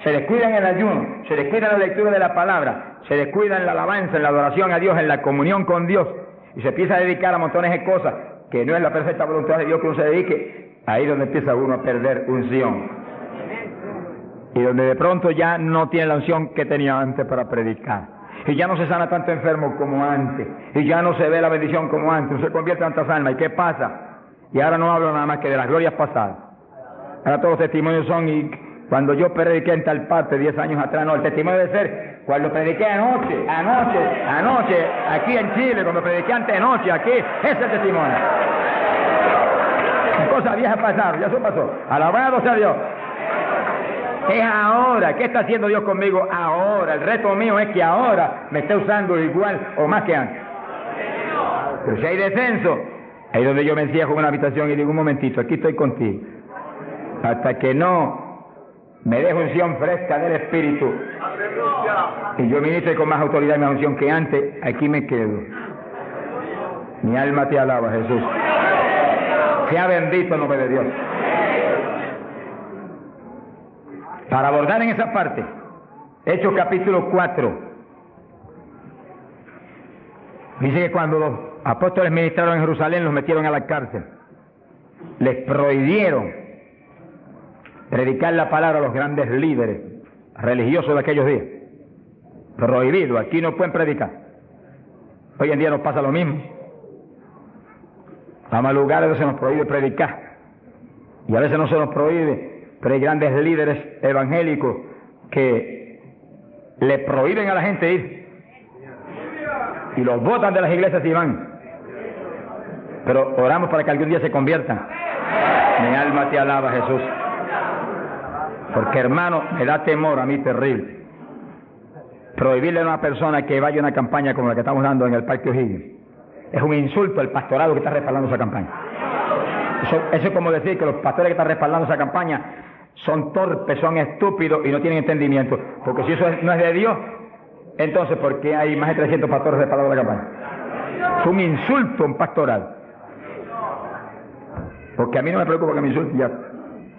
se descuida en el ayuno, se descuida en la lectura de la palabra, se descuida en la alabanza, en la adoración a Dios, en la comunión con Dios, y se empieza a dedicar a montones de cosas que no es la perfecta voluntad de Dios que uno se dedique, ahí es donde empieza uno a perder unción. Y donde de pronto ya no tiene la unción que tenía antes para predicar. Y ya no se sana tanto enfermo como antes. Y ya no se ve la bendición como antes. No se convierte en tantas almas. ¿Y qué pasa? Y ahora no hablo nada más que de las glorias pasadas. Ahora todos los testimonios son, y cuando yo prediqué en tal parte 10 años atrás, no, el testimonio debe ser cuando prediqué anoche, aquí en Chile, cuando prediqué antenoche, aquí, ese es el testimonio. Cosas viejas pasaron, ya eso pasó. Alabado sea Dios. Es ahora. ¿Qué está haciendo Dios conmigo ahora? El reto mío es que ahora me esté usando igual o más que antes. Pero si hay descenso, ahí donde yo me encierro en una habitación y digo, un momentito, aquí estoy contigo. Hasta que no me dejo unción fresca del Espíritu y yo ministre con más autoridad y más unción que antes, aquí me quedo. Mi alma te alaba, Jesús. Sea bendito el nombre de Dios. Para abordar en esa parte, Hechos capítulo 4, dice que cuando los apóstoles ministraron en Jerusalén, los metieron a la cárcel. Les prohibieron predicar la palabra a los grandes líderes religiosos de aquellos días. Prohibido, aquí no pueden predicar. Hoy en día nos pasa lo mismo. Vamos a lugares donde se nos prohíbe predicar. Y a veces no se nos prohíbe. Pero hay grandes líderes evangélicos que le prohíben a la gente ir y los botan de las iglesias y van. Pero oramos para que algún día se conviertan. Mi alma te alaba, Jesús. Porque, hermano, me da temor a mí terrible prohibirle a una persona que vaya a una campaña como la que estamos dando en el Parque O'Higgins. Es un insulto al pastorado que está respaldando esa campaña. Eso es como decir que los pastores que están respaldando esa campaña son torpes, son estúpidos y no tienen entendimiento. Porque si eso no es de Dios, entonces ¿por qué hay más de 300 pastores respaldando la campaña? Es un insulto a un pastorado. Porque a mí no me preocupa que me insulten, ya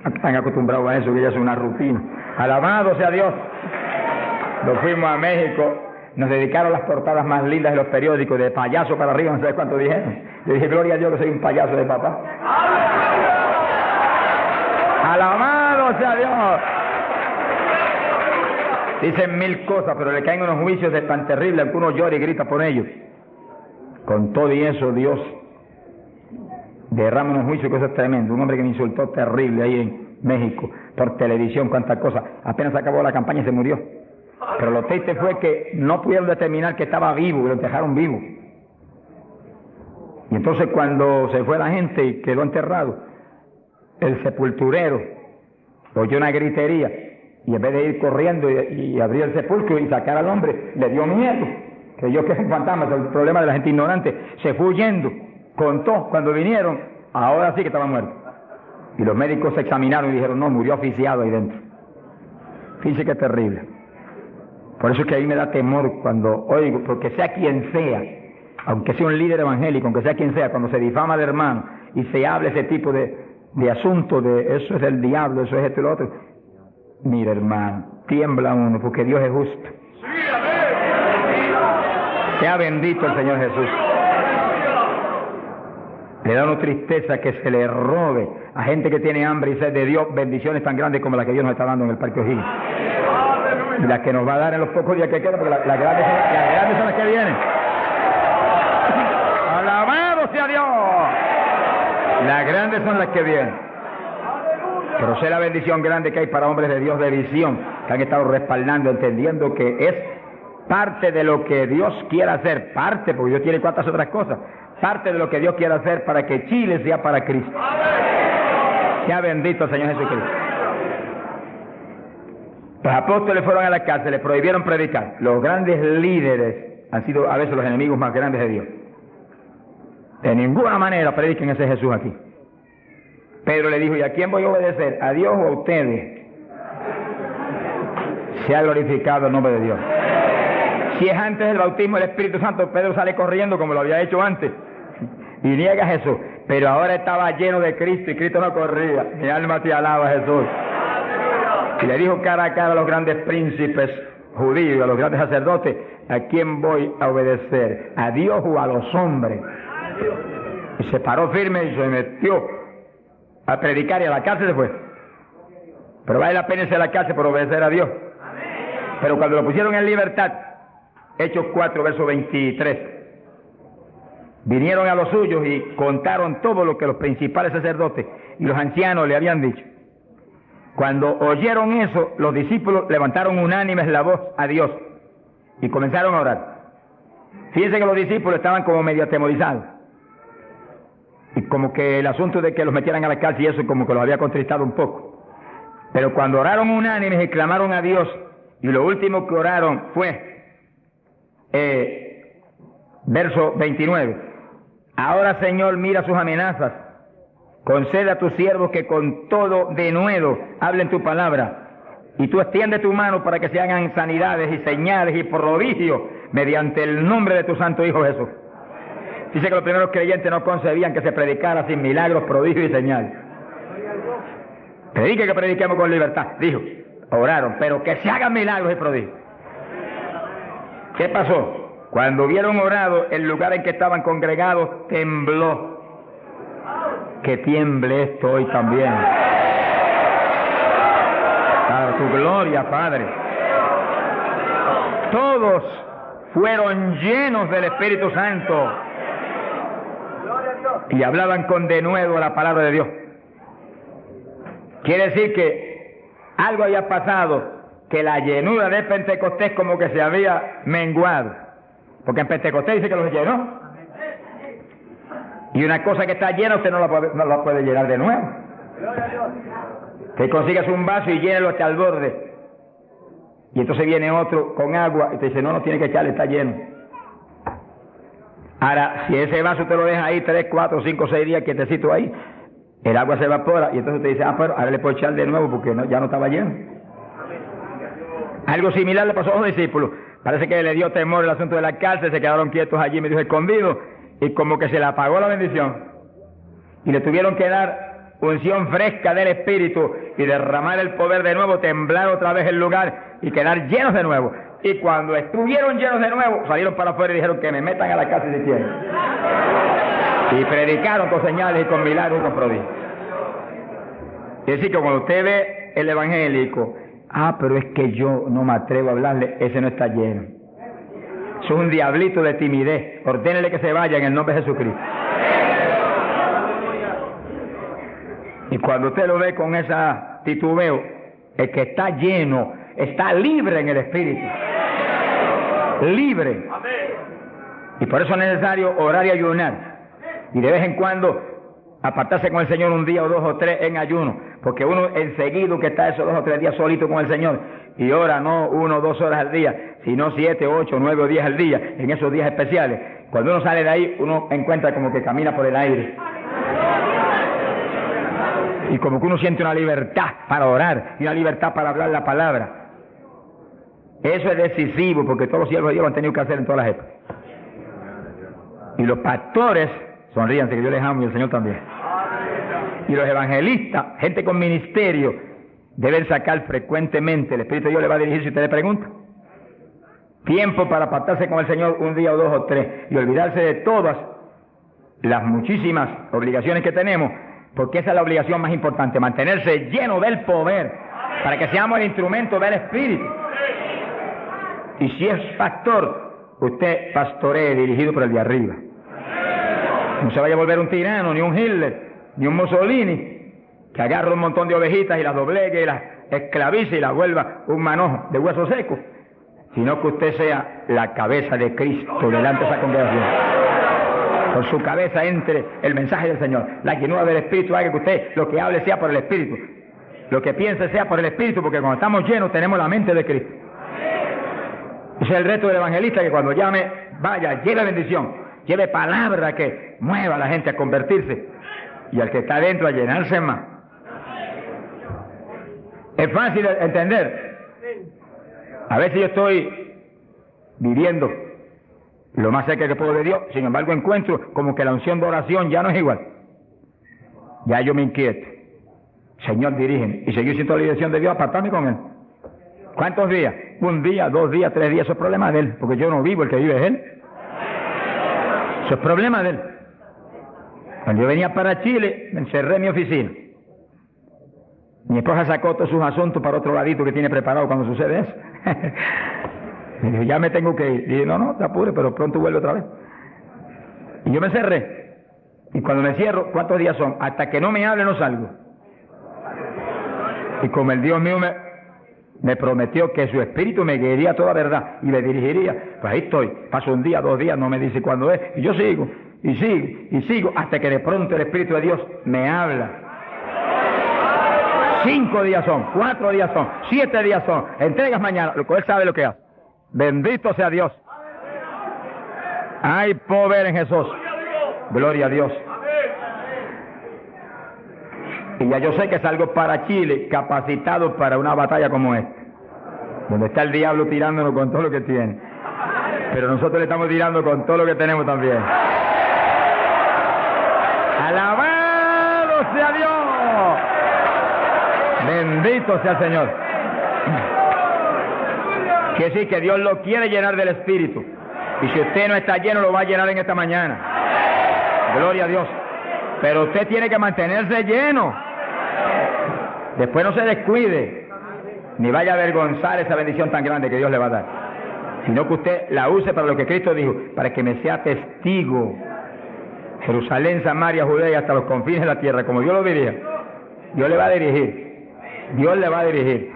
están acostumbrados a eso, que ya es una rutina. Alabado sea Dios. Nos fuimos a México, nos dedicaron las portadas más lindas de los periódicos, de payaso para arriba, no sé cuánto dijeron. Yo dije, gloria a Dios que soy un payaso de papá. Alabado sea Dios. Dicen 1000 cosas, pero le caen unos juicios de tan terribles que uno llora y grita por ellos. Con todo y eso, Dios derrama un juicio que eso es tremendo. Un hombre que me insultó terrible ahí en México, por televisión, cuántas cosas. Apenas acabó la campaña y se murió. Pero lo triste fue que no pudieron determinar que estaba vivo y lo dejaron vivo. Y entonces cuando se fue la gente y quedó enterrado, el sepulturero oyó una gritería y en vez de ir corriendo y abrir el sepulcro y sacar al hombre, le dio miedo. Creyó que es un fantasma, es el problema de la gente ignorante. Se fue huyendo, contó, cuando vinieron, ahora sí que estaba muerto. Y los médicos se examinaron y dijeron, no, murió asfixiado ahí dentro. Fíjense qué terrible. Por eso es que a mí me da temor cuando oigo, porque sea quien sea, aunque sea un líder evangélico, aunque sea quien sea, cuando se difama de hermano y se habla ese tipo de asuntos, de eso es del diablo, eso es esto y lo otro, mira hermano, tiembla uno, porque Dios es justo. Sea bendito el Señor Jesús. Le da una tristeza que se le robe a gente que tiene hambre y sed de Dios bendiciones tan grandes como las que Dios nos está dando en el Parque O'Higgins. Y las que nos va a dar en los pocos días que quedan, porque las grandes son las que vienen. ¡Alabado sea Dios! Las grandes son las que vienen. Pero sé la bendición grande que hay para hombres de Dios de visión, que han estado respaldando, entendiendo que es parte de lo que Dios quiere hacer, parte, porque Dios tiene cuantas otras cosas, parte de lo que Dios quiere hacer para que Chile sea para Cristo. Sea bendito el Señor Jesucristo. Los apóstoles fueron a la cárcel, les prohibieron predicar. Los grandes líderes han sido a veces los enemigos más grandes de Dios. De ninguna manera prediquen ese Jesús aquí. Pedro le dijo, ¿y a quién voy a obedecer? ¿A Dios o a ustedes? Se ha glorificado el nombre de Dios. Si es antes del bautismo del Espíritu Santo, Pedro sale corriendo como lo había hecho antes y niega a Jesús. Pero ahora estaba lleno de Cristo y Cristo no corría. Mi alma te alaba, Jesús. Y le dijo cara a cara a los grandes príncipes judíos y a los grandes sacerdotes, ¿a quién voy a obedecer? ¿A Dios o a los hombres? Y se paró firme y se metió a predicar y a la cárcel se fue. Pero vale la pena irse a la cárcel por obedecer a Dios. Pero cuando lo pusieron en libertad, Hechos 4, verso 23, vinieron a los suyos y contaron todo lo que los principales sacerdotes y los ancianos le habían dicho. Cuando oyeron eso, los discípulos levantaron unánimes la voz a Dios y comenzaron a orar. Fíjense que los discípulos estaban como medio atemorizados. Y como que el asunto de que los metieran a la cárcel y eso como que los había contristado un poco. Pero cuando oraron unánimes y clamaron a Dios, y lo último que oraron fue, verso 29, ahora Señor mira sus amenazas, concede a tus siervos que con todo denuedo hablen tu palabra, y tú extiende tu mano para que se hagan sanidades y señales y prodigios mediante el nombre de tu santo Hijo Jesús. Dice que los primeros creyentes no concebían que se predicara sin milagros, prodigios y señales. Predique que prediquemos con libertad, dijo. Oraron, pero que se hagan milagros y prodigios. ¿Qué pasó? Cuando hubieron orado, el lugar en que estaban congregados tembló. Que tiemble esto hoy también. Para tu gloria, Padre. Todos fueron llenos del Espíritu Santo y hablaban con denuedo la palabra de Dios. Quiere decir que algo había pasado, que la llenura de Pentecostés como que se había menguado, porque en Pentecostés dice que los llenó, y una cosa que está llena usted no la puede llenar de nuevo. Que consigas un vaso y llénelo hasta el borde, y entonces viene otro con agua y te dice no tiene que echarle, está lleno. Ahora, si ese vaso te lo deja ahí 3, 4, 5, 6 días quietecito ahí, el agua se evapora y entonces te dice, pero ahora le puedo echar de nuevo porque ya no estaba lleno. Algo similar le pasó a los discípulos. Parece que le dio temor el asunto de la cárcel, se quedaron quietos allí, me dijo escondidos, y como que se le apagó la bendición. Y le tuvieron que dar unción fresca del Espíritu y derramar el poder de nuevo, temblar otra vez el lugar y quedar llenos de nuevo. Y cuando estuvieron llenos de nuevo, salieron para afuera y dijeron que me metan a la cárcel si quieren. Y predicaron con señales y con milagros y con prodigios. Es decir, que cuando usted ve el evangélico, pero es que yo no me atrevo a hablarle, ese no está lleno. Eso es un diablito de timidez. Ordénele que se vaya en el nombre de Jesucristo. Y cuando usted lo ve con esa titubeo, el que está lleno, está libre en el Espíritu. Libre. Y por eso es necesario orar y ayunar. Y de vez en cuando apartarse con el Señor un día o dos o tres en ayuno. Porque uno enseguida que está esos 2 o 3 días solito con el Señor y ora no 1 o 2 horas al día, sino 7, 8, 9 o 10 al día, en esos días especiales. Cuando uno sale de ahí, uno encuentra como que camina por el aire. Y como que uno siente una libertad para orar y una libertad para hablar la palabra. Eso es decisivo porque todos los siervos de Dios lo han tenido que hacer en todas las épocas. Y los pastores, sonríanse que yo les amo y el Señor también. Y los evangelistas, gente con ministerio, deben sacar frecuentemente, el Espíritu de Dios le va a dirigir si usted le pregunta. Tiempo para apartarse con el Señor un día o 2 o 3 y olvidarse de todas las muchísimas obligaciones que tenemos, porque esa es la obligación más importante, mantenerse lleno del poder, para que seamos el instrumento del Espíritu. Y si es pastor, usted pastoree dirigido por el de arriba. No se vaya a volver un tirano, ni un Hitler, ni un Mussolini, que agarre un montón de ovejitas y las doblegue y las esclavice y las vuelva un manojo de huesos secos, sino que usted sea la cabeza de Cristo delante de esa congregación. Por su cabeza entre el mensaje del Señor. La llenura del Espíritu haga que usted lo que hable sea por el Espíritu, lo que piense sea por el Espíritu, porque cuando estamos llenos tenemos la mente de Cristo. Ese es el reto del evangelista, que cuando llame, vaya, lleve bendición, lleve palabra que mueva a la gente a convertirse. Y al que está adentro a llenarse más. Es fácil entender. A veces yo estoy viviendo lo más cerca que puedo de Dios, sin embargo encuentro como que la unción de oración ya no es igual. Ya yo me inquieto. Señor, dirígeme. Y seguir siendo la dirección de Dios, apartarme con Él. ¿Cuántos días? 1 día, 2 días, 3 días. Eso es problema de Él, porque yo no vivo, el que vive es Él. Eso es problema de Él. Cuando yo venía para Chile, me encerré en mi oficina. Mi esposa sacó todos sus asuntos para otro ladito que tiene preparado cuando sucede eso. Y dije, ya me tengo que ir. Y dije, no te apures, pero pronto vuelve otra vez. Y yo me encerré. Y cuando me cierro, ¿cuántos días son? Hasta que no me hable no salgo. Y como el Dios mío me prometió que su espíritu me guiaría a toda verdad y me dirigiría, pues ahí estoy. Paso 1 día, 2 días, no me dice cuándo es. Y yo sigo. Y sigo, y sigo, hasta que de pronto el Espíritu de Dios me habla. 5 días son, 4 días son, 7 días son, entregas mañana, lo que Él sabe lo que hace. Bendito sea Dios. Hay poder en Jesús. Gloria a Dios. Y ya yo sé que salgo para Chile capacitado para una batalla como esta, donde está el diablo tirándonos con todo lo que tiene. Pero nosotros le estamos tirando con todo lo que tenemos también. ¡Alabado sea Dios! Bendito sea el Señor. Quiere decir que Dios lo quiere llenar del Espíritu. Y si usted no está lleno, lo va a llenar en esta mañana. Gloria a Dios. Pero usted tiene que mantenerse lleno. Después no se descuide, ni vaya a avergonzar esa bendición tan grande que Dios le va a dar. Sino que usted la use para lo que Cristo dijo, para que me sea testigo. Jerusalén, Samaria, Judea y hasta los confines de la tierra, como Dios lo dirija. Dios le va a dirigir. Dios le va a dirigir.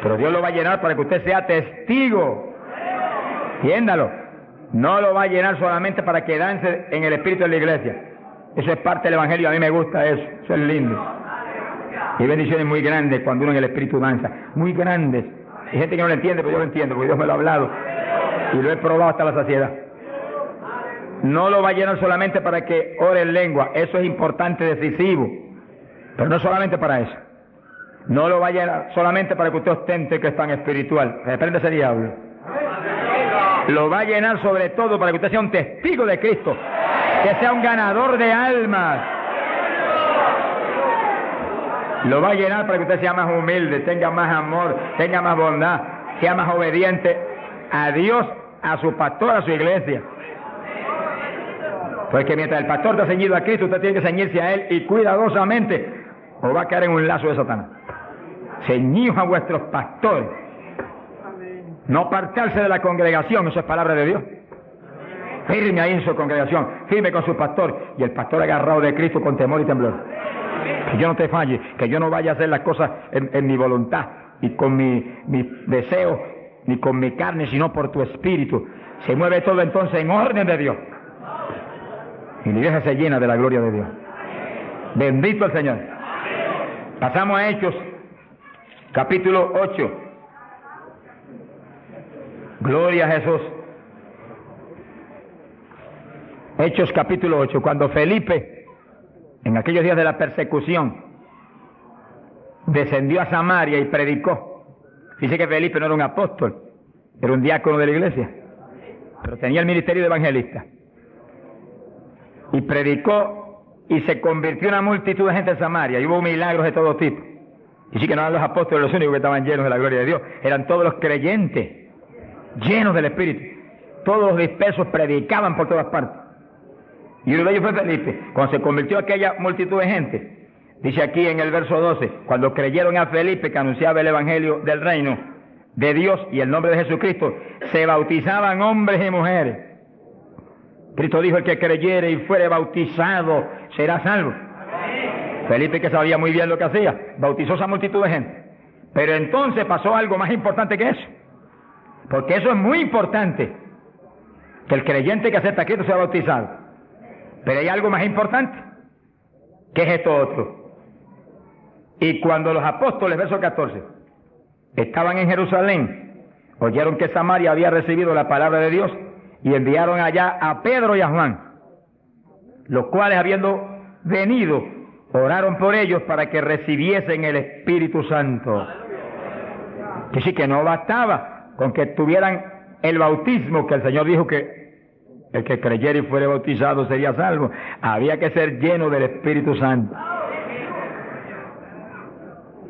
Pero Dios lo va a llenar para que usted sea testigo. Entiéndalo. No lo va a llenar solamente para quedarse en el espíritu de la iglesia. Eso es parte del evangelio, a mí me gusta eso. Eso es lindo. Hay bendiciones muy grandes cuando uno en el espíritu danza. Muy grandes. Hay gente que no lo entiende, pero yo lo entiendo, porque Dios me lo ha hablado. Y lo he probado hasta la saciedad. No lo va a llenar solamente para que ore en lengua. Eso es importante, decisivo. Pero no solamente para eso. No lo va a llenar solamente para que usted ostente que es tan espiritual. Reprende ese diablo. Lo va a llenar sobre todo para que usted sea un testigo de Cristo. Que sea un ganador de almas. Lo va a llenar para que usted sea más humilde, tenga más amor, tenga más bondad, sea más obediente a Dios, a su pastor, a su iglesia. Porque mientras el pastor está ceñido a Cristo, usted tiene que ceñirse a Él y cuidadosamente, o va a caer en un lazo de Satanás. Ceñidos a vuestros pastores. No apartarse de la congregación, eso es palabra de Dios. Firme ahí en su congregación, firme con su pastor, y el pastor agarrado de Cristo con temor y temblor. Que yo no te falle, que yo no vaya a hacer las cosas en mi voluntad y con mi deseo, ni con mi carne, sino por tu espíritu. Se mueve todo entonces en orden de Dios. Y mi iglesia se llena de la gloria de Dios. Bendito el Señor. Pasamos a Hechos, capítulo 8. Gloria a Jesús. Hechos capítulo 8, cuando Felipe, en aquellos días de la persecución, descendió a Samaria y predicó. Dice que Felipe no era un apóstol, era un diácono de la iglesia, pero tenía el ministerio de evangelista. Y predicó y se convirtió una multitud de gente en Samaria, y hubo milagros de todo tipo. Y sí que no eran los apóstoles los únicos que estaban llenos de la gloria de Dios, eran todos los creyentes, llenos del Espíritu. Todos los dispersos predicaban por todas partes. Y uno de ellos fue Felipe. Cuando se convirtió aquella multitud de gente, dice aquí en el verso 12, cuando creyeron a Felipe que anunciaba el evangelio del reino de Dios y el nombre de Jesucristo, se bautizaban hombres y mujeres. Cristo dijo: el que creyere y fuere bautizado será salvo. Felipe, que sabía muy bien lo que hacía, bautizó esa multitud de gente. Pero entonces pasó algo más importante que eso, porque eso es muy importante, que el creyente que acepta a Cristo sea bautizado. Pero hay algo más importante, que es esto otro. Y cuando los apóstoles, verso 14, estaban en Jerusalén, oyeron que Samaria había recibido la palabra de Dios, y enviaron allá a Pedro y a Juan, los cuales, habiendo venido, oraron por ellos para que recibiesen el Espíritu Santo. Que sí, que no bastaba con que tuvieran el bautismo, que el Señor dijo que el que creyera y fuere bautizado sería salvo. Había que ser lleno del Espíritu Santo.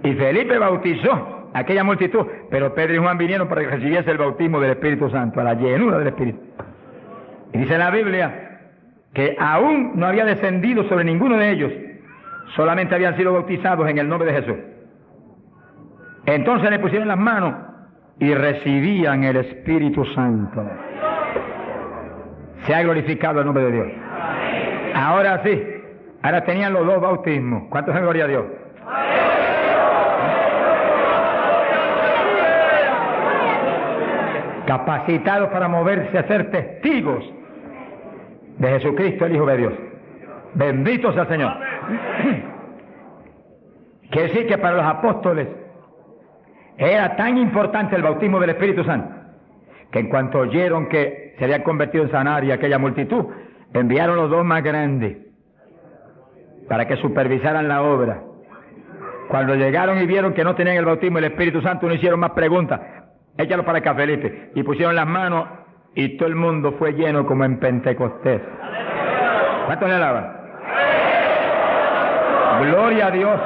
Y Felipe bautizó a aquella multitud, pero Pedro y Juan vinieron para que recibiese el bautismo del Espíritu Santo, a la llenura del Espíritu. Y dice la Biblia que aún no había descendido sobre ninguno de ellos, solamente habían sido bautizados en el nombre de Jesús. Entonces le pusieron las manos y recibían el Espíritu Santo. Se ha glorificado el nombre de Dios. Ahora sí, ahora tenían los dos bautismos. ¿Cuántos en gloria a Dios? Capacitados para moverse a ser testigos de Jesucristo, el Hijo de Dios. Bendito sea el Señor. Quiere decir que para los apóstoles era tan importante el bautismo del Espíritu Santo, que en cuanto oyeron que se había convertido en Samaria aquella multitud, enviaron los dos más grandes para que supervisaran la obra. Cuando llegaron y vieron que no tenían el bautismo del Espíritu Santo, no hicieron más preguntas. Échalo para acá, Felipe. Y pusieron las manos y todo el mundo fue lleno como en Pentecostés. ¿Cuántos le alaban? Gloria a Dios.